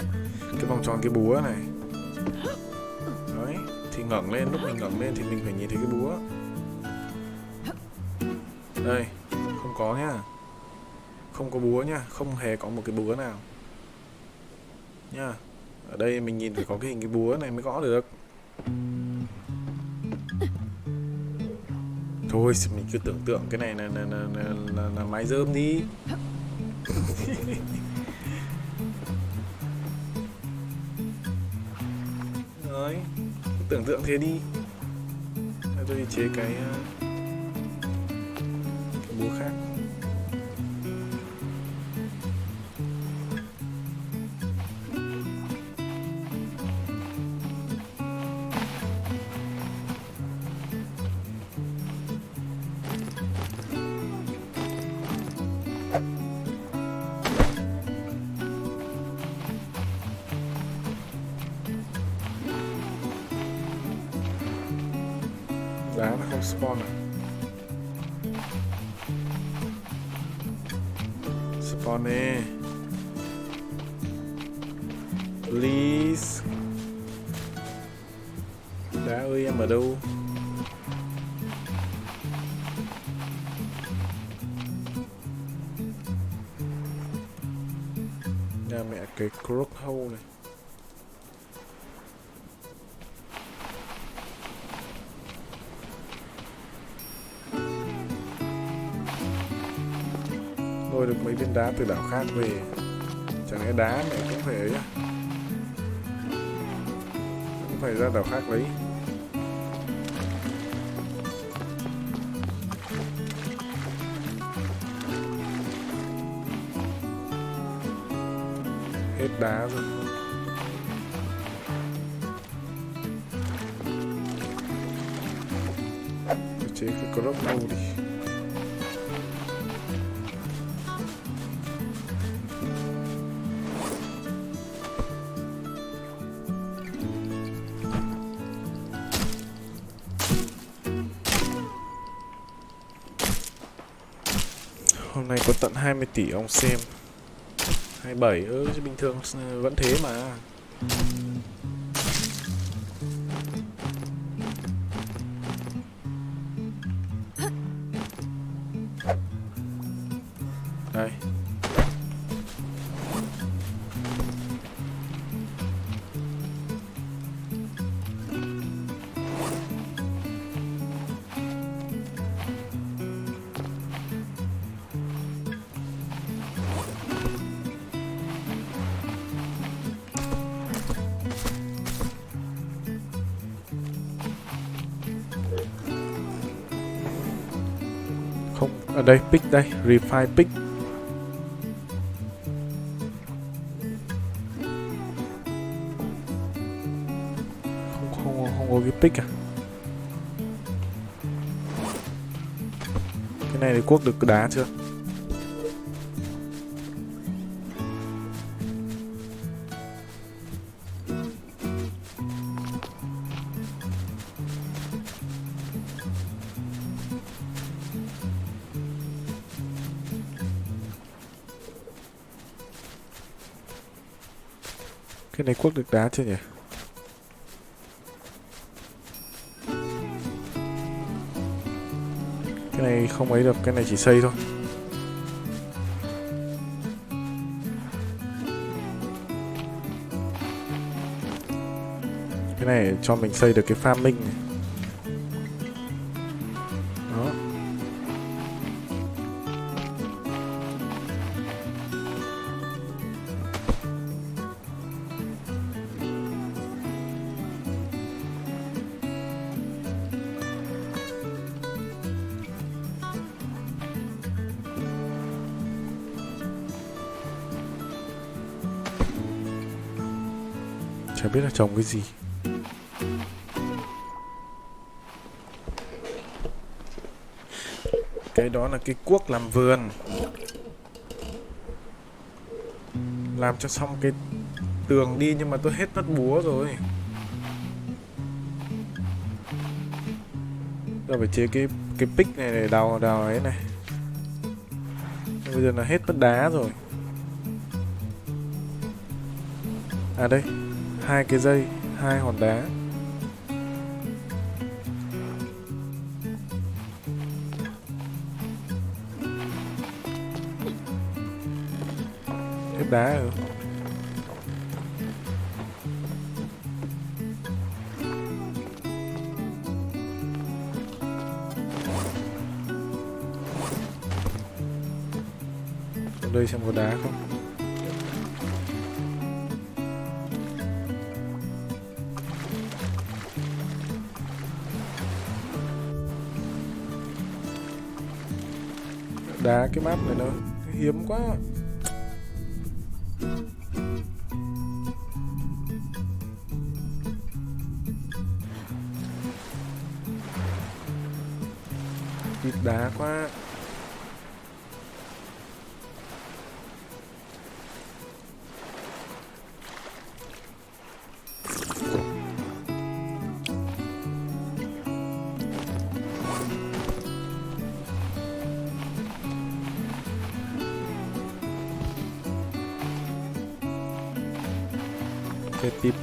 Cái vòng tròn cái búa này. Đấy, thì ngẩng lên, lúc mình ngẩng lên thì mình phải nhìn thấy cái búa. Đây, không có nhá. Không có búa nhá, không hề có một cái búa nào. Nhá. Ở đây mình nhìn phải có cái hình cái búa này mới gõ được. Thôi, mình cứ tưởng tượng cái này là máy rơm đi. Đấy, tưởng tượng thế đi. Tôi đi chế cái búa khác. Đá nó không spawn à? Spawn nè. Please. Đá ơi em ở đâu? Nhà mẹ cái crook hole này. Lôi được mấy viên đá từ đảo khác về. Chẳng lẽ đá mẹ cũng phải ấy à? Cũng phải ra đảo khác lấy. Hết đá rồi. Chế cái crop đâu đi. Hôm nay có tận 20 tỷ ông xem. 27 chứ bình thường vẫn thế mà. Đây. Không, ở đây pick đây, refine pick. Không có cái pick à? Cái này thì cuốc được đá chưa? Cái này cuốc được đá chưa nhỉ? Cái này không ấy được, cái này chỉ xây thôi. Cái này cho mình xây được cái farming này. Đó. Chả biết là trồng cái gì. Cái đó là cái cuốc làm vườn. Làm cho xong cái tường đi nhưng mà tôi hết mất búa rồi. Giờ phải chế cái pick này để đào ấy này. Bây giờ là hết mất đá rồi. À đây, 2 cái dây, 2 hòn đá. Hết đá rồi. Xuống đây xem có đá không. Đá cái map này nó hiếm quá. Ít đá quá. TP.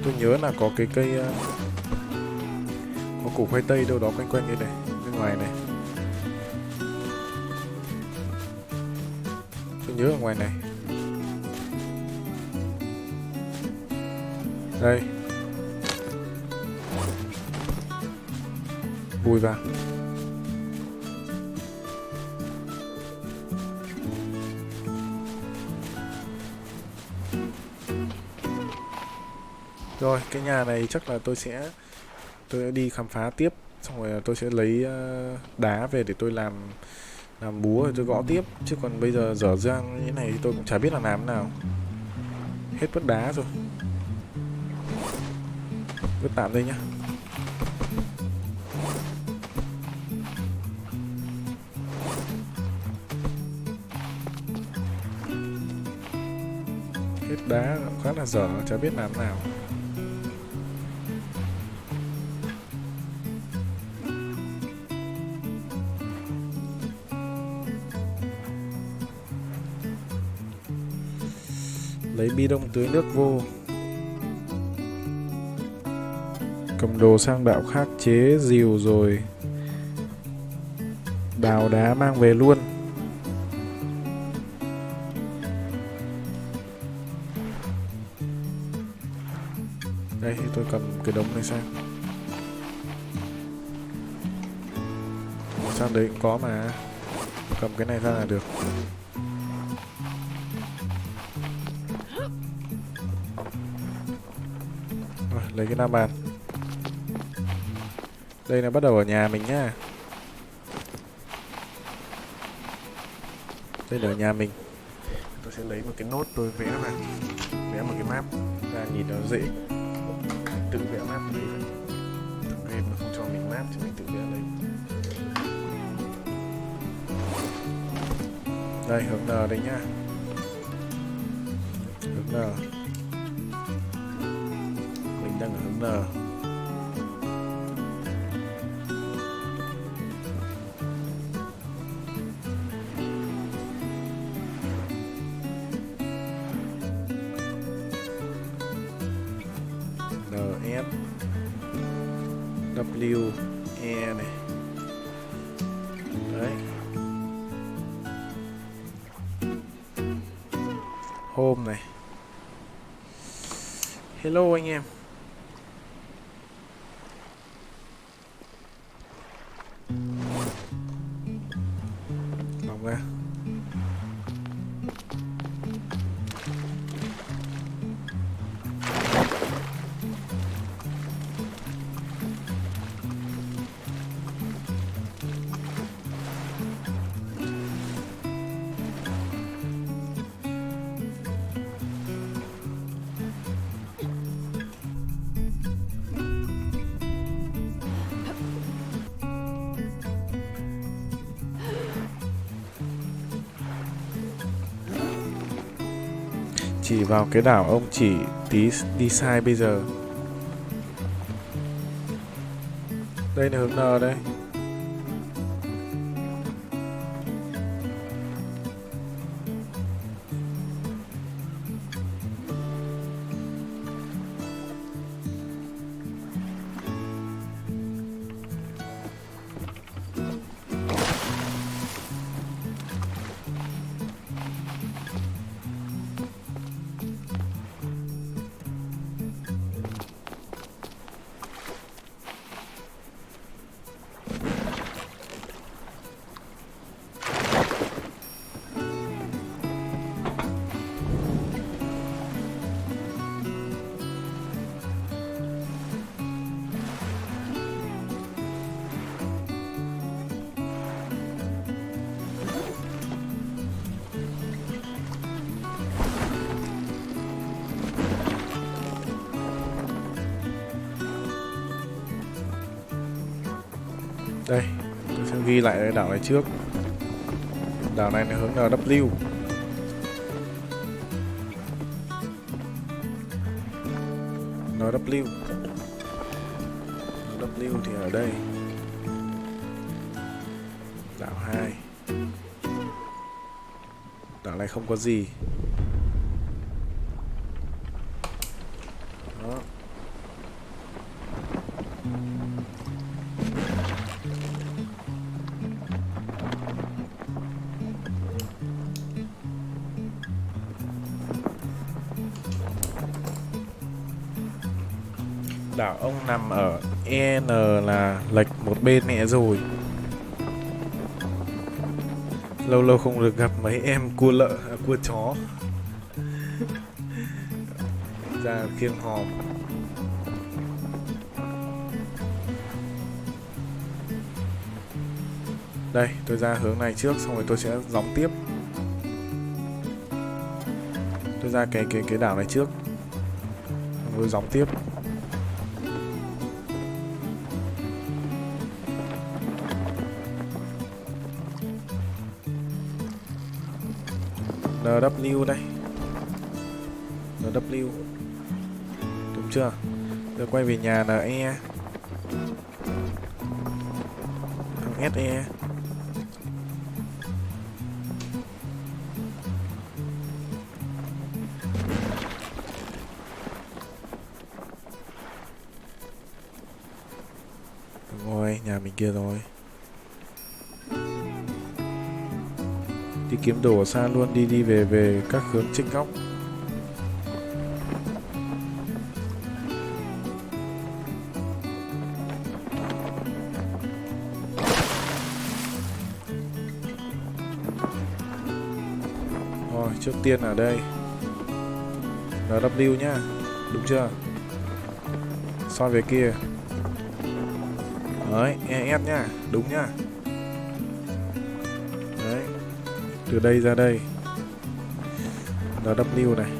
Tôi nhớ là có cái cây có củ khoai tây đâu đó quanh quanh như này, bên ngoài này. Tôi nhớ ở ngoài này. Đây. Bùi vào. Rồi, cái nhà này chắc là tôi sẽ đi khám phá tiếp, xong rồi tôi sẽ lấy đá về để tôi làm búa rồi tôi gõ tiếp, chứ còn bây giờ dở dang như thế này thì tôi cũng chả biết là làm thế nào. Hết mất đá rồi. Vứt tạm đây nhá. Hết đá khá là dở, chả biết làm thế nào. Lấy bi đông tưới nước vô. Cầm đồ sang đạo khác chế rìu rồi. Đào đá mang về luôn. Đây thì tôi cầm cái đống này sang. Sang đấy cũng có mà. Cầm cái này ra là được. Rồi, lấy cái nam bàn. Đây là bắt đầu ở nhà mình nhá. Đây là ở nhà mình. Tôi sẽ lấy một cái nốt tôi vẽ vào. Vẽ một cái map ra nhìn nó dễ. Tự vẽ map đấy. Thằng game nó không cho mình map thì mình tự vẽ lấy. Đây, hướng N đây nhá. Hướng N. Mình đang ở hướng N. NS W E này. Đấy. Home này. Hello anh em. Lòng ra. Chỉ vào cái đảo ông chỉ tí đi sai bây giờ. Đây là hướng N đây. Đây, tôi sẽ ghi lại cái đảo này trước. Đảo này là hướng NW. NW thì ở đây. Đảo 2. Đảo này không có gì. Đó. Đảo ông nằm ở EN là lệch một bên mẹ rồi. Lâu lâu không được gặp mấy em cua cua chó. Ra khiêng hòm. Đây, tôi ra hướng này trước, xong rồi tôi sẽ gióng tiếp. Tôi ra cái đảo này trước, xong rồi gióng tiếp. NW đây. NW. Đúng chưa? Tôi quay về nhà NE. Thằng SE. Đúng rồi, nhà mình kia rồi. Đi kiếm đồ ở xa luôn, đi về các hướng chênh góc. Rồi, trước tiên ở đây NW nhá, đúng chưa? Soi về kia. Đấy, ES nhá, đúng nhá. Đấy, từ đây ra đây NW này.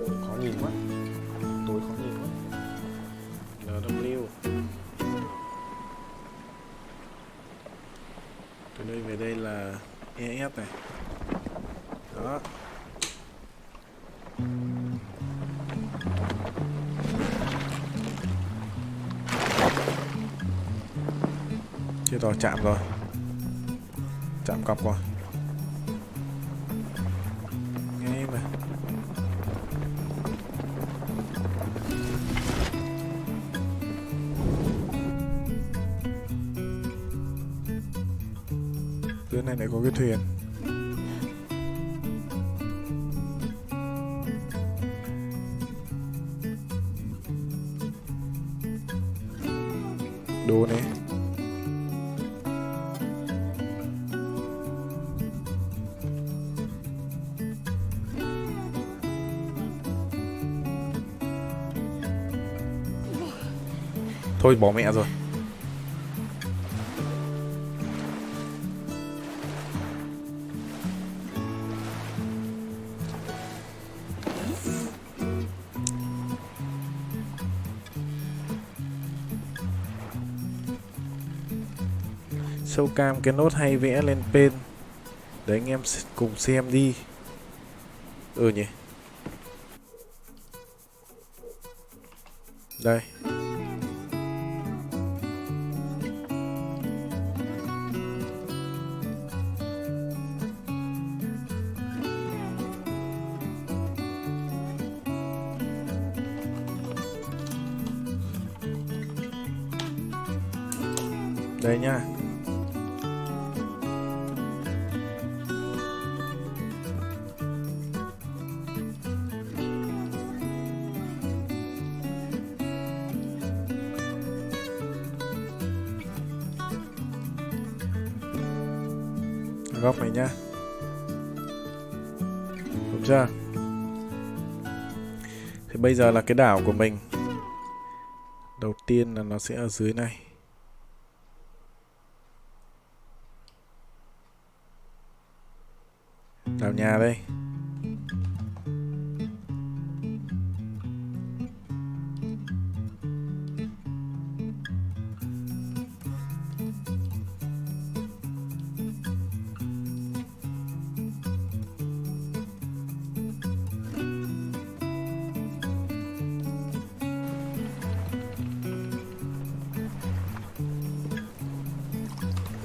Khó nhìn quá. Tối khó nhìn quá. NW. Từ đây về đây là ES này. Đó. Chưa tỏ chạm rồi. Chạm cọc rồi. Nghe mà. Dưới này lại có cái thuyền. Đồ này. Thôi bỏ mẹ rồi. Sâu cam cái nốt hay vẽ lên pen. Để anh em cùng xem đi. Ừ nhỉ. Đây. Đây nha. Góc này nhá. Đúng chưa? Thì bây giờ là cái đảo của mình. Đầu tiên là nó sẽ ở dưới này. Đảo nhà đây.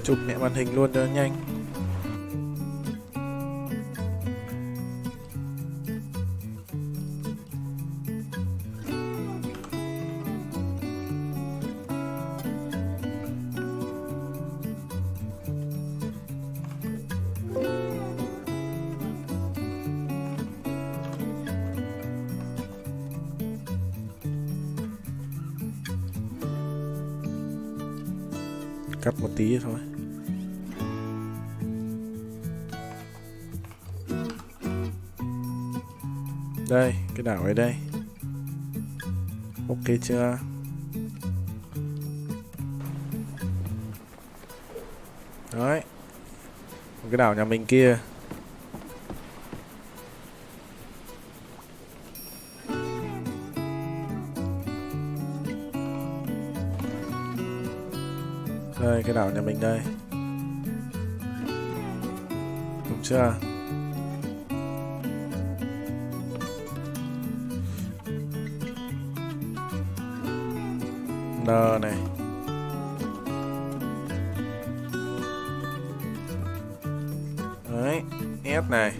Chụp mẹ màn hình luôn cho nhanh. Cắt một tí thôi. Đây, cái đảo ở đây. Ok chưa? Đấy. Một cái đảo nhà mình kia. Đây, cái đảo nhà mình đây. Đúng chưa? N này. Đấy, S này.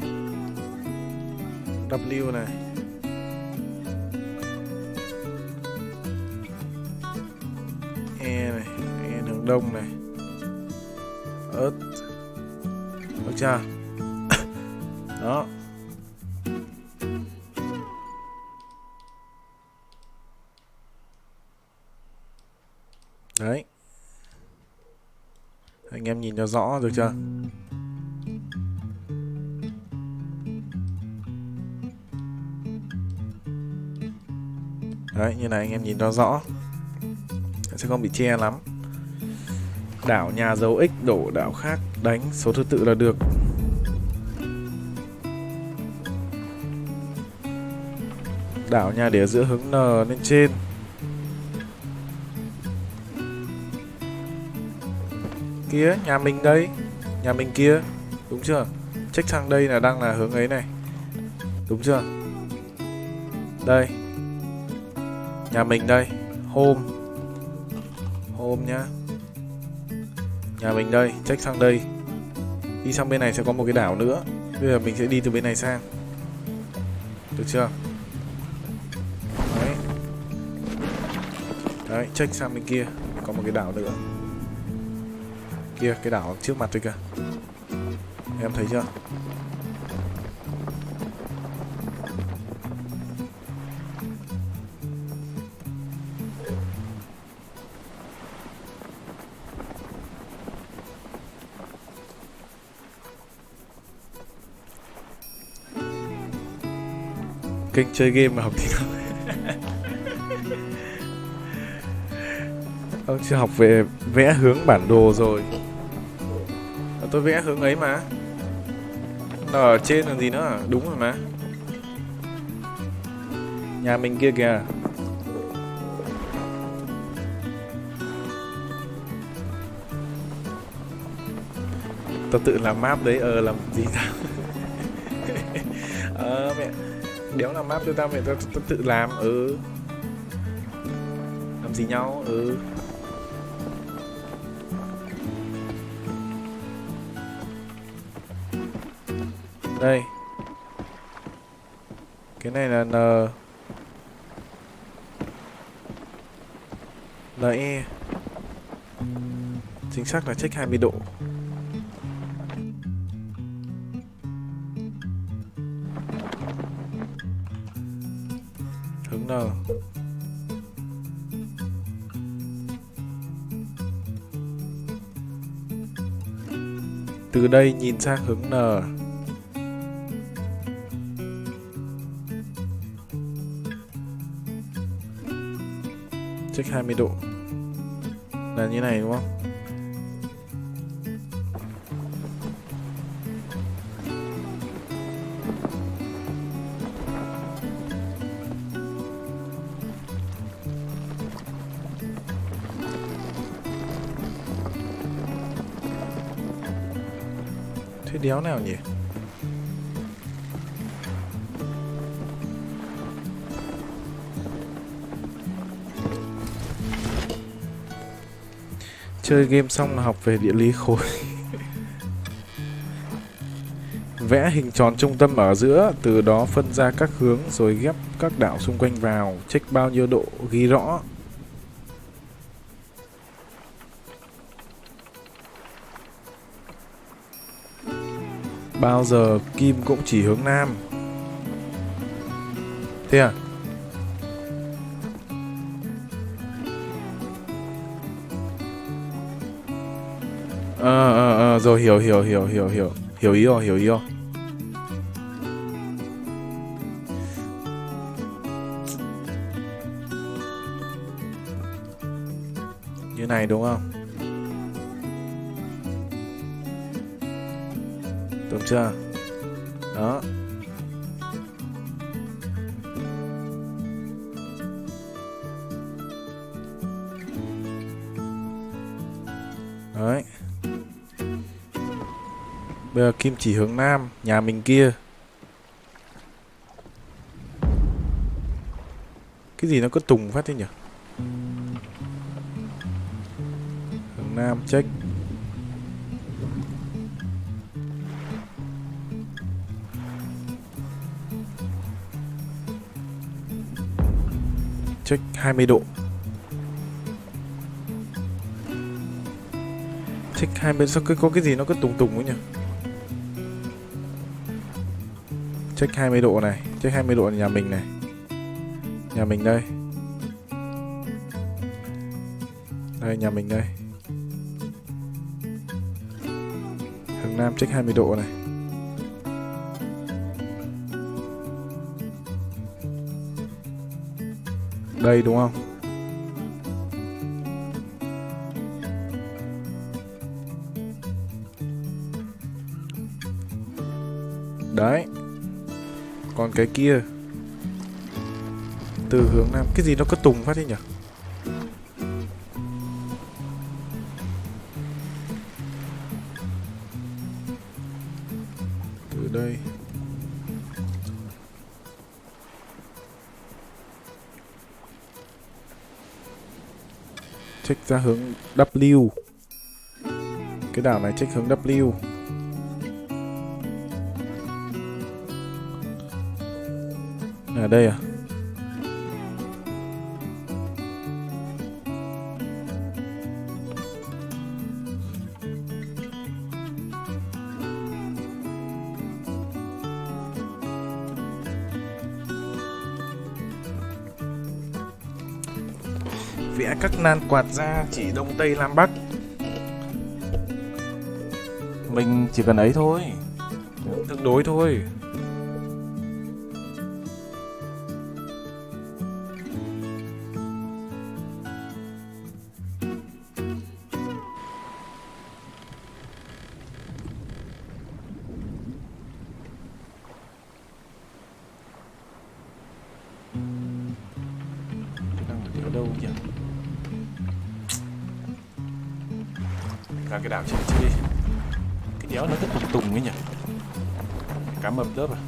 W này. E này, E hướng đông này. Ớt. Được chưa? Đó. Đấy. Anh em nhìn cho rõ được chưa? Đấy, như này anh em nhìn cho rõ. Sẽ không bị che lắm. Đảo nhà dấu X đổ đảo khác, đánh số thứ tự là được. Đảo nhà để giữa hướng N lên trên. Kia, nhà mình đây. Nhà mình kia. Đúng chưa? Check sang đây là đang là hướng ấy này. Đúng chưa? Đây. Nhà mình đây. Home. Home nhá. Nhà mình đây. Check sang đây. Đi sang bên này sẽ có một cái đảo nữa. Bây giờ mình sẽ đi từ bên này sang. Được chưa? Đấy. Đấy, check sang bên kia. Có một cái đảo nữa. Kia, cái đảo trước mặt đây kìa. Em thấy chưa? Kênh chơi game mà học thì không. Ông chưa học về vẽ hướng bản đồ rồi. Tôi vẽ hướng ấy mà. Nó ở trên làm gì nữa à? Đúng rồi mà. Nhà mình kia kìa. Tao tự làm map đấy. Làm gì tao. Mẹ đéo làm map cho tao, mẹ tao tự làm. Làm gì nhau. Đây. Cái này là NE. Chính xác là check 20 độ. Hướng N. Từ đây nhìn sang hướng N. Check 20 độ. Là như này đúng không? Thế đéo nào nhỉ? Chơi game xong là học về địa lý khối. Vẽ hình tròn trung tâm ở giữa, từ đó phân ra các hướng rồi ghép các đảo xung quanh vào, check bao nhiêu độ ghi rõ. Bao giờ kim cũng chỉ hướng nam. Thế à? Rồi hiểu ý rồi. Như này đúng không? Đúng chưa? Đó. Đấy. Bây giờ kim chỉ hướng nam, nhà mình kia. Cái gì nó cứ tùng phát thế nhỉ? Hướng nam check. Check 20 độ. Check 20, sao có cái gì nó cứ tùng ấy nhỉ? Check 20 độ này, check 20 độ là nhà mình này. Nhà mình đây. Đây nhà mình đây. Hướng nam check 20 độ này. Đây đúng không? Đấy. Còn cái kia từ hướng nam, cái gì nó cứ tùng phát thế nhỉ? Từ đây check ra hướng W. Cái đảo này check hướng W. Ở đây à? Vẽ các nan quạt ra chỉ đông tây nam bắc. Mình chỉ cần ấy thôi. Tương đối thôi. Ở đâu nhỉ? Cả cái đảo trên đi. Cái đéo nó cứ tùng ấy nhỉ? Cá mập lớp à?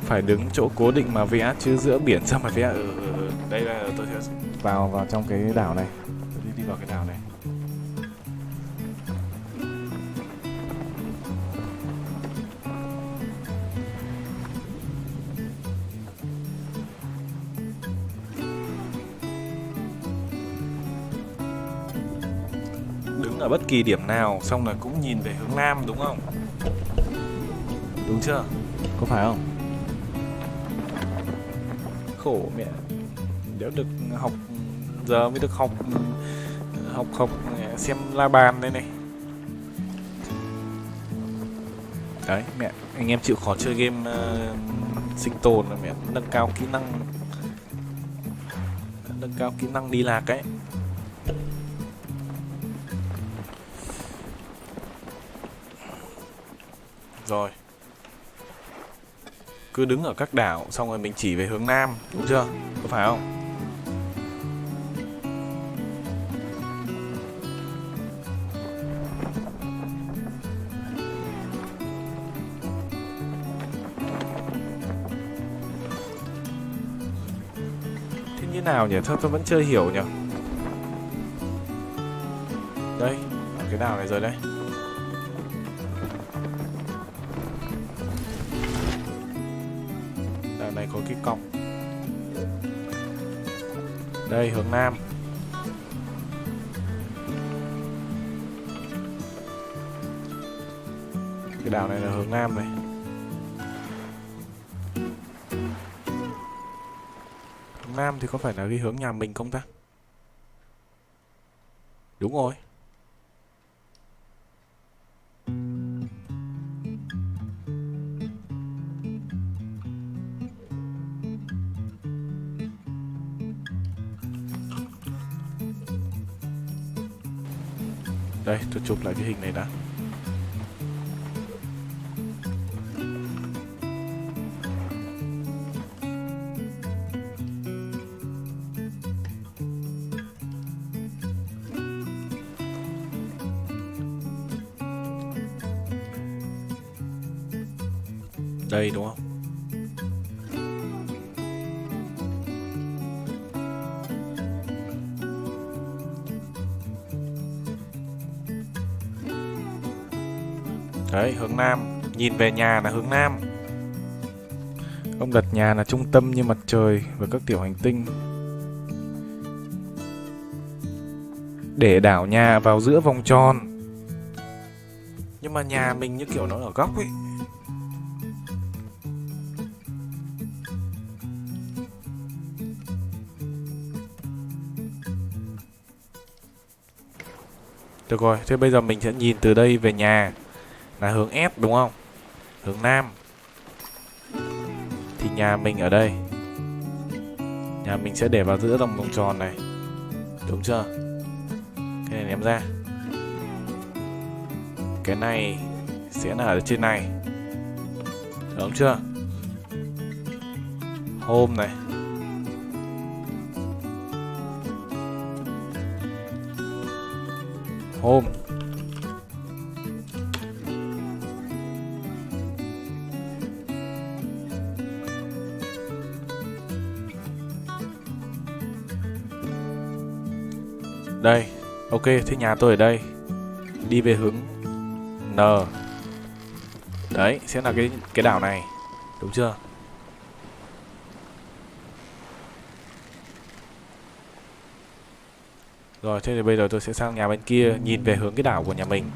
Phải đứng chỗ cố định mà vẽ chứ giữa biển sao mà vẽ. Đây là tôi sẽ Vào trong cái đảo này. tôi đi vào cái đảo này. Đứng ở bất kỳ điểm nào xong là cũng nhìn về hướng nam đúng không? Đúng chưa? Có phải không? Khổ mẹ. Đéo được học, giờ mới được học xem la bàn đây này. Đấy mẹ, anh em chịu khó chơi game sinh tồn là mẹ, nâng cao kỹ năng đi lạc ấy. Rồi. Cứ đứng ở các đảo xong rồi mình chỉ về hướng nam, đúng chưa? Có phải không? như nào nhỉ? Sao tôi vẫn chưa hiểu nhỉ? Đây, cái đảo này rồi đây. Đảo này có cái cọc. Đây, hướng nam. Cái đảo này là hướng nam này. Hướng nam thì có phải là cái hướng nhà mình không ta? Đúng rồi. Đây, tôi chụp lại cái hình này đã. Đây đúng không? Đấy, hướng nam. Nhìn về nhà là hướng nam. Ông đặt nhà là trung tâm như mặt trời và các tiểu hành tinh. Để đảo nhà vào giữa vòng tròn. Nhưng mà nhà mình như kiểu nó ở góc ấy. Được rồi, thế bây giờ mình sẽ nhìn từ đây về nhà là hướng S đúng không? Hướng nam. Thì nhà mình ở đây. Nhà mình sẽ để vào giữa vòng tròn này. Đúng chưa? Cái này ném ra. Cái này sẽ là ở trên này. Đúng chưa? Home này. Home. Đây, ok, thế nhà tôi ở đây. Đi về hướng N. Đấy, sẽ là cái đảo này. Đúng chưa? Rồi, thế thì bây giờ tôi sẽ sang nhà bên kia, nhìn về hướng cái đảo của nhà mình.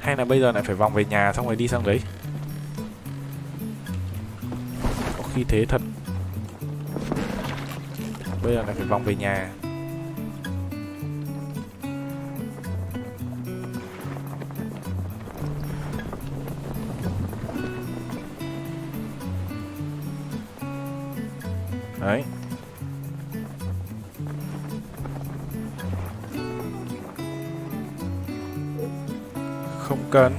Hay là bây giờ lại phải vòng về nhà xong rồi đi sang đấy? Có khi thế thật. Bây giờ lại phải vòng về nhà. Đấy. Không cần.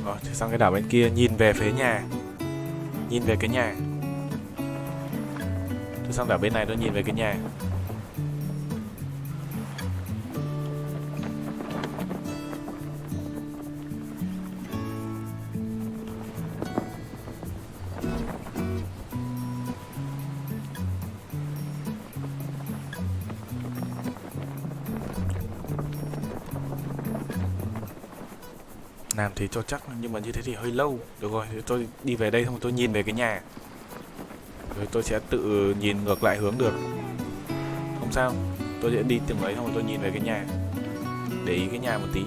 Rồi, thì sang cái đảo bên kia, nhìn về phía nhà. Nhìn về cái nhà. Tôi sang đảo bên này tôi nhìn về cái nhà. Làm thì cho chắc, nhưng mà như thế thì hơi lâu. Được rồi, tôi đi về đây xong tôi nhìn về cái nhà. Rồi tôi sẽ tự nhìn ngược lại hướng được. Không sao, tôi sẽ đi từng ấy xong rồi tôi nhìn về cái nhà. Để ý cái nhà một tí.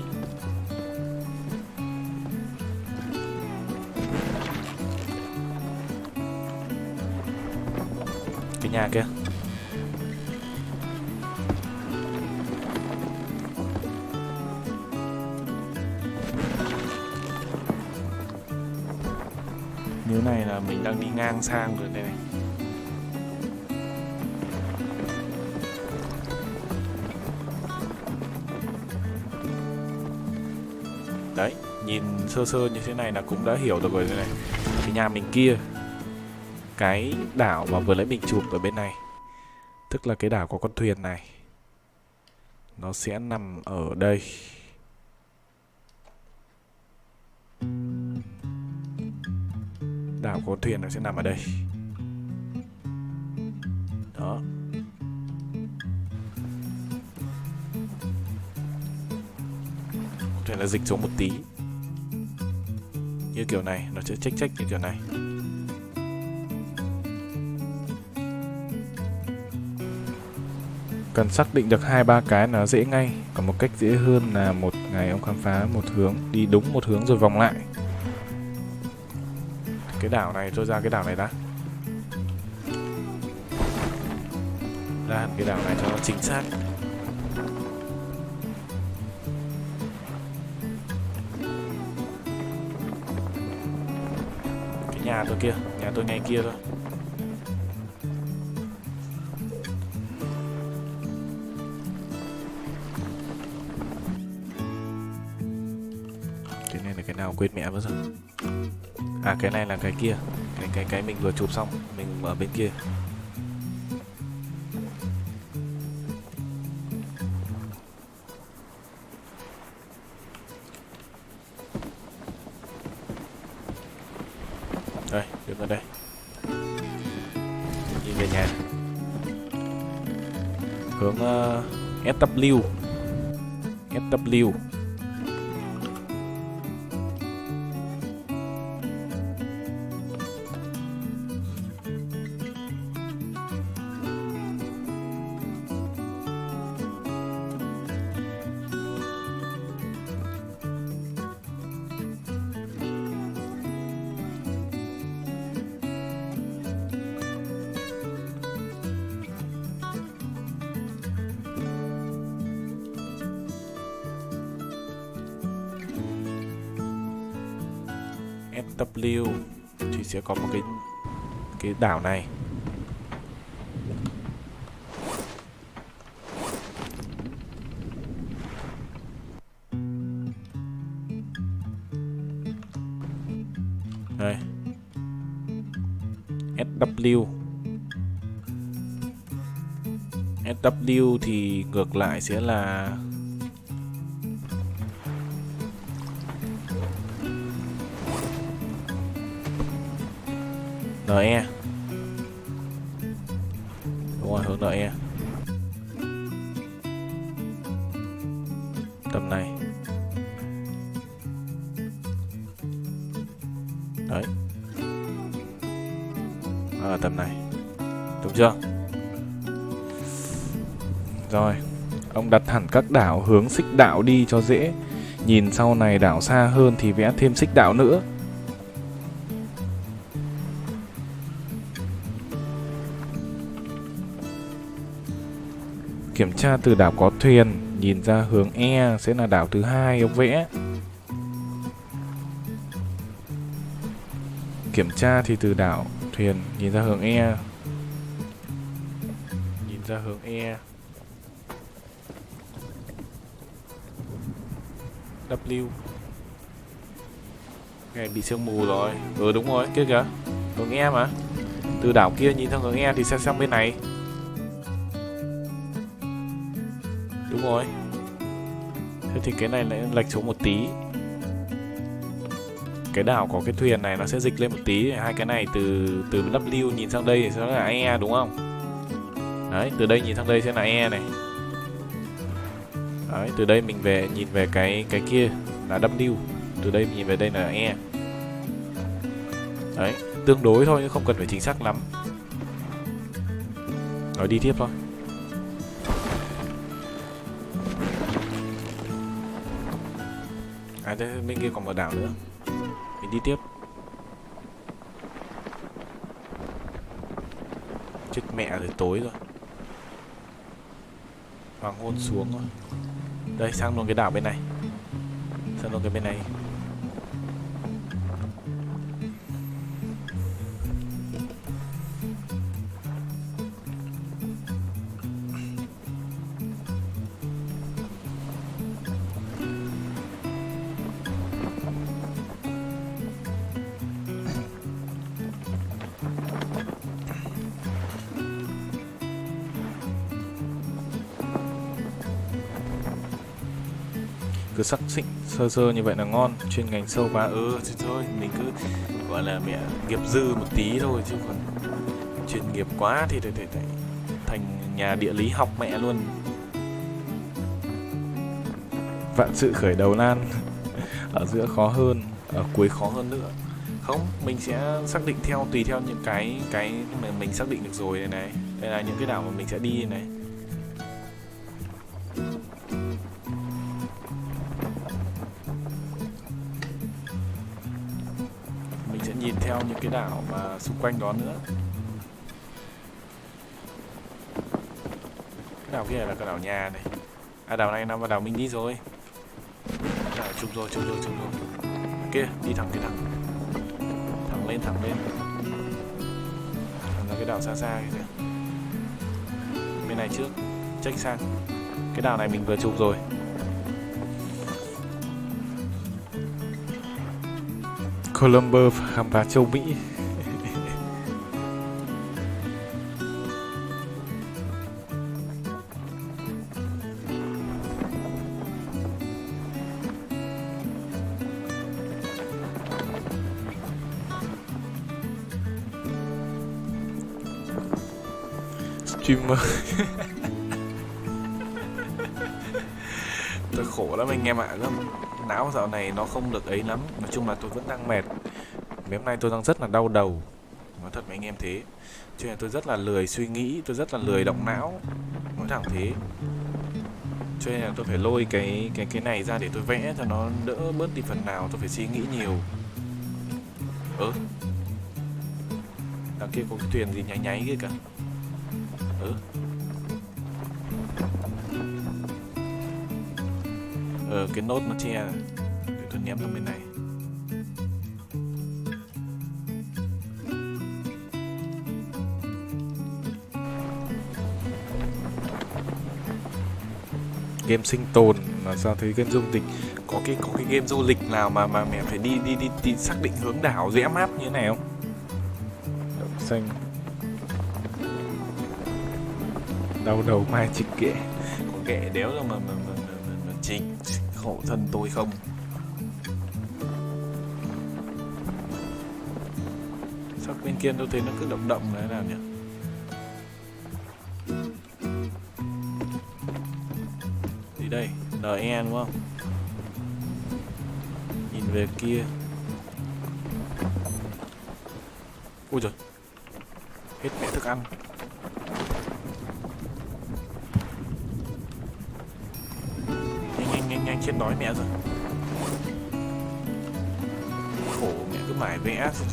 Cái nhà kia. Nếu này là mình đang đi ngang sang rồi đây này. Đấy, nhìn sơ sơ như thế này là cũng đã hiểu được rồi đây này. Cái nhà mình kia. Cái đảo mà vừa nãy mình chụp ở bên này. Tức là cái đảo có con thuyền này. Nó sẽ nằm ở đây. Đảo có thuyền nó sẽ nằm ở đây. Đó. Có thể là dịch xuống một tí. Như kiểu này, nó sẽ check như kiểu này. Cần xác định được 2-3 cái nó dễ ngay. Còn một cách dễ hơn là một ngày ông khám phá một hướng, đi đúng một hướng rồi vòng lại. Cái đảo này, tôi ra cái đảo này đã. Ra hẳn cái đảo này cho nó chính xác. Cái nhà tôi kia, nhà tôi ngay kia thôi. Cái này là cái nào quên mẹ mất rồi. À cái này là cái kia. Cái mình vừa chụp xong, mình ở bên kia. Đây, đứng ở đây. Nhìn về nhà. Hướng SW. SW. SW thì sẽ có một cái đảo này. Đây. SW. SW thì ngược lại sẽ là NE. Đúng rồi, hướng NE. Tầm này. Đấy. Ở tầm này. Đúng chưa? Rồi. Ông đặt hẳn các đảo hướng xích đạo đi cho dễ. Nhìn sau này đảo xa hơn thì vẽ thêm xích đạo nữa. Kiểm tra từ đảo có thuyền, nhìn ra hướng E sẽ là đảo thứ hai ông vẽ. Kiểm tra thì từ đảo thuyền nhìn ra hướng E. Nhìn ra hướng E. W. Cái này bị sương mù rồi. Đúng rồi, kia kìa. Hướng E mà. Từ đảo kia nhìn sang hướng E thì sẽ sang bên này. Đúng rồi. Thế thì cái này lại lệch xuống một tí. Cái đảo có cái thuyền này nó sẽ dịch lên một tí. Hai cái này từ W nhìn sang đây sẽ là E đúng không? Đấy, từ đây nhìn sang đây sẽ là E này. Đấy, từ đây mình nhìn về cái kia là W. Từ đây mình nhìn về đây là E. Đấy, tương đối thôi chứ không cần phải chính xác lắm. Rồi đi tiếp thôi. À thế bên kia còn một đảo nữa. Mình đi tiếp. Chết mẹ rồi, tối rồi. Hoàng hôn xuống rồi. Đây, sang luôn cái đảo bên này. Sang luôn cái bên này. cứ sắc xịn sơ sơ như vậy là ngon. Chuyên ngành sâu quá thôi mình cứ gọi là mẹ nghiệp dư một tí thôi, chứ còn chuyên nghiệp quá thì thành nhà địa lý học mẹ luôn. Vạn sự khởi đầu nan. Ở giữa khó hơn, ở cuối khó hơn nữa. Không, mình sẽ xác định tùy theo những cái mà mình xác định được rồi này. Đây là những cái đảo mà mình sẽ đi này. Mình sẽ nhìn theo những cái đảo mà xung quanh đó nữa. Cái đảo kia là cái đảo nhà này. À, đảo này nằm vào đảo mình đi rồi. Đảo chụp rồi. Kia, đi thẳng. Thẳng lên. Thẳng ra cái đảo xa kìa. Bên này trước, check sang. Cái đảo này mình vừa chụp rồi. Columbus khám phá châu Mỹ. Streamer. Tôi khổ lắm anh em ạ. Não dạo này nó không được ấy lắm. Nói chung là tôi vẫn đang mệt. Mấy hôm nay tôi đang rất là đau đầu. Nói thật với anh em thế. Cho nên tôi rất là lười suy nghĩ. Tôi rất là lười động não. Nói thẳng thế. Cho nên là tôi phải lôi cái này ra để tôi vẽ cho nó đỡ bớt đi phần nào. Tôi phải suy nghĩ nhiều. Đằng kia có cái thuyền gì nháy kia cả. Cái nốt nó che. Để tôi ném sang bên này. Game sinh tồn là sao thấy game du lịch. Có cái game du lịch nào mà mẹ phải đi xác định hướng đảo vẽ map như thế này không? Đậu xanh. Đau đầu mai chích ghẻ. Có ghẻ đéo đâu mà chích. Khổ thân tôi không. Sao bên kia tôi thấy nó cứ động này nào nhỉ? Gì đây? NE đúng không? Nhìn về kia. Ui giời. Hết mẹ thức ăn. Nhanh chết đói mẹ rồi. Khổ mẹ cứ mải vẽ rồi.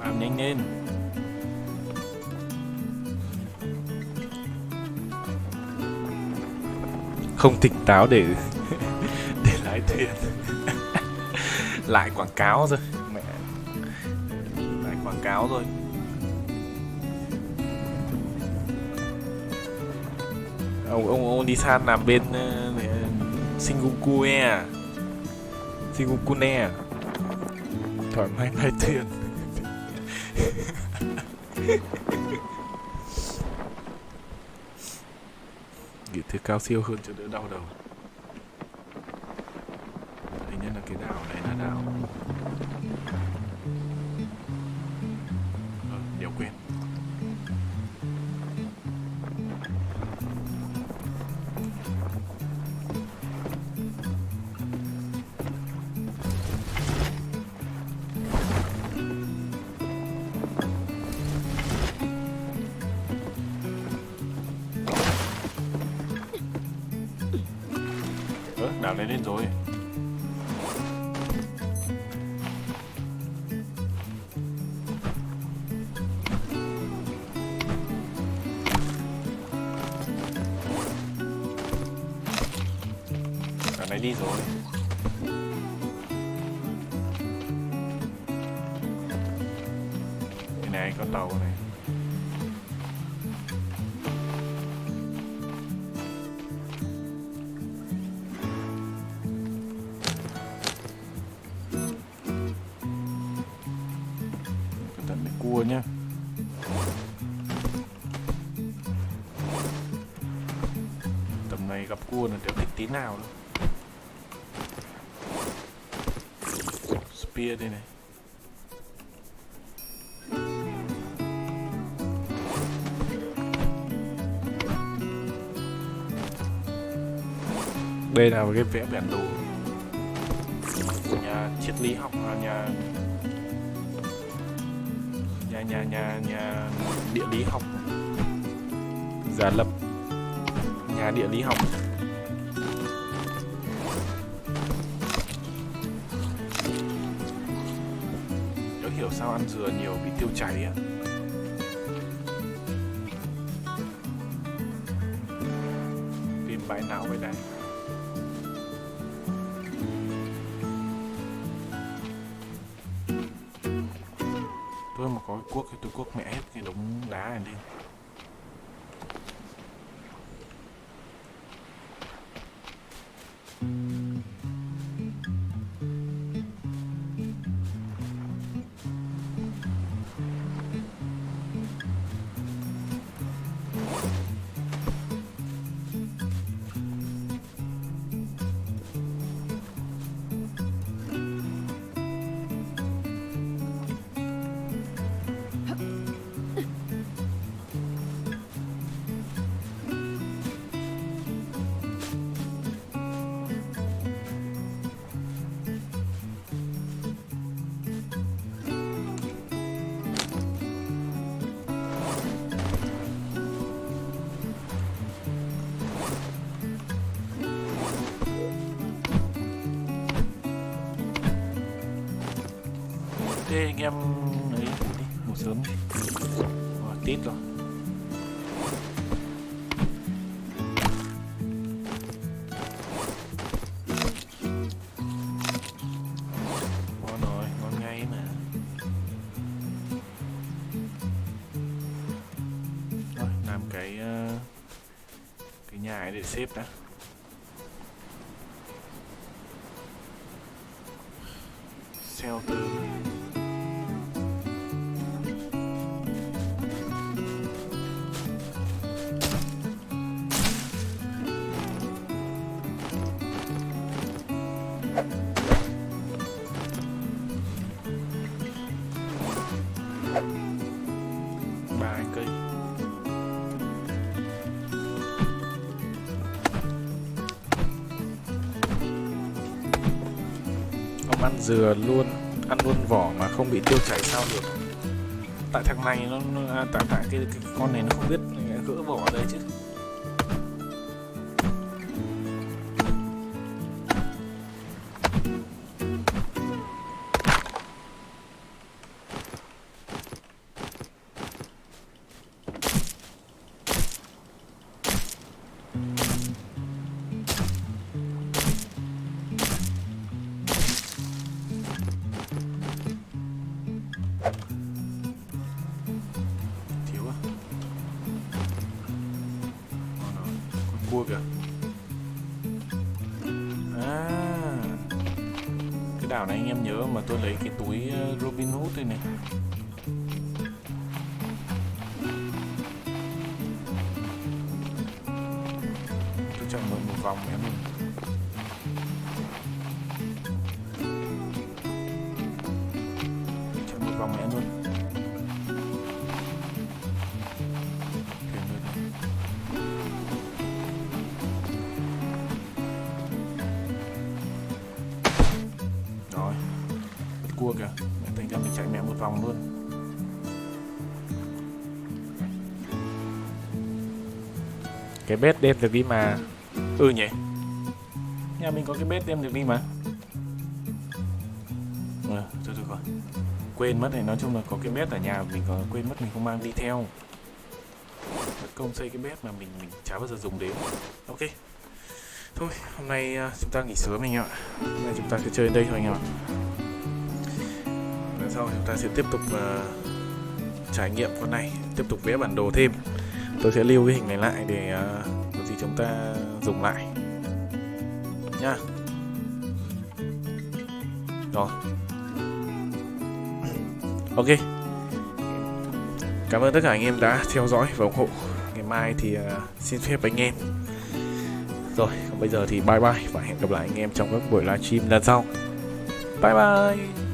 Làm nhanh lên. Không tỉnh táo để lái thuyền. Lại quảng cáo rồi mẹ. Lại quảng cáo rồi. Ông đi san làm bên Singukune. Thoải mái lái thuyền. Nghĩ thế cao siêu hơn cho đỡ đau đầu. Hình như là cái đảo này là đảo điều quyền. Đảo này lên rồi. Đảo này đi rồi. Cái này có tàu này. Cua nhá. này gặp cua là đéo thích tí nào đâu. Spear đây này. Đây là cái vẽ bản đồ nhà triết lý học, nhà địa lý học, giả lập nhà địa lý học. Đéo hiểu sao ăn dừa nhiều bị tiêu chảy á. Tìm bãi não vậy đây. Tôi mà có cái cuốc thì tôi cuốc mẹ hết cái đống đá này đi. Thế anh em ấy ngủ đi, ngủ sớm đi. Tít rồi. Ngon rồi, ngon ngay mà. Rồi, làm cái nhà ấy để xếp đã. Xeo từ ba cây. Ông ăn dừa luôn, ăn luôn vỏ mà không bị tiêu chảy sao được? Tại thằng này tại cái con này nó không biết gỡ vỏ đấy chứ. Cua kìa. Cái đảo này anh em nhớ mà tôi lấy cái túi Robin Hood đây này. Tôi chạy một vòng em luôn. Chạy một vòng em luôn. Cua kìa, thành ra mình chạy mẹ một vòng luôn. Cái bét đem được đi mà. Ừ nhỉ, nhà mình có cái bét đem được đi mà. Thôi rồi, quên mất này. Nói chung là có cái bét ở nhà mình còn quên mất mình không mang đi theo. Mất công xây cái bét mà mình chả bao giờ dùng đến. Ok, thôi hôm nay chúng ta nghỉ sớm anh em ạ. Hôm nay chúng ta sẽ chơi đến đây thôi anh em ạ. Sau chúng ta sẽ tiếp tục trải nghiệm con này, tiếp tục vẽ bản đồ thêm. Tôi sẽ lưu cái hình này lại để có gì chúng ta dùng lại nha. Rồi, ok, cảm ơn tất cả anh em đã theo dõi và ủng hộ. Ngày mai thì xin phép anh em Rồi, còn bây giờ thì bye bye và hẹn gặp lại anh em trong các buổi livestream lần sau. Bye bye.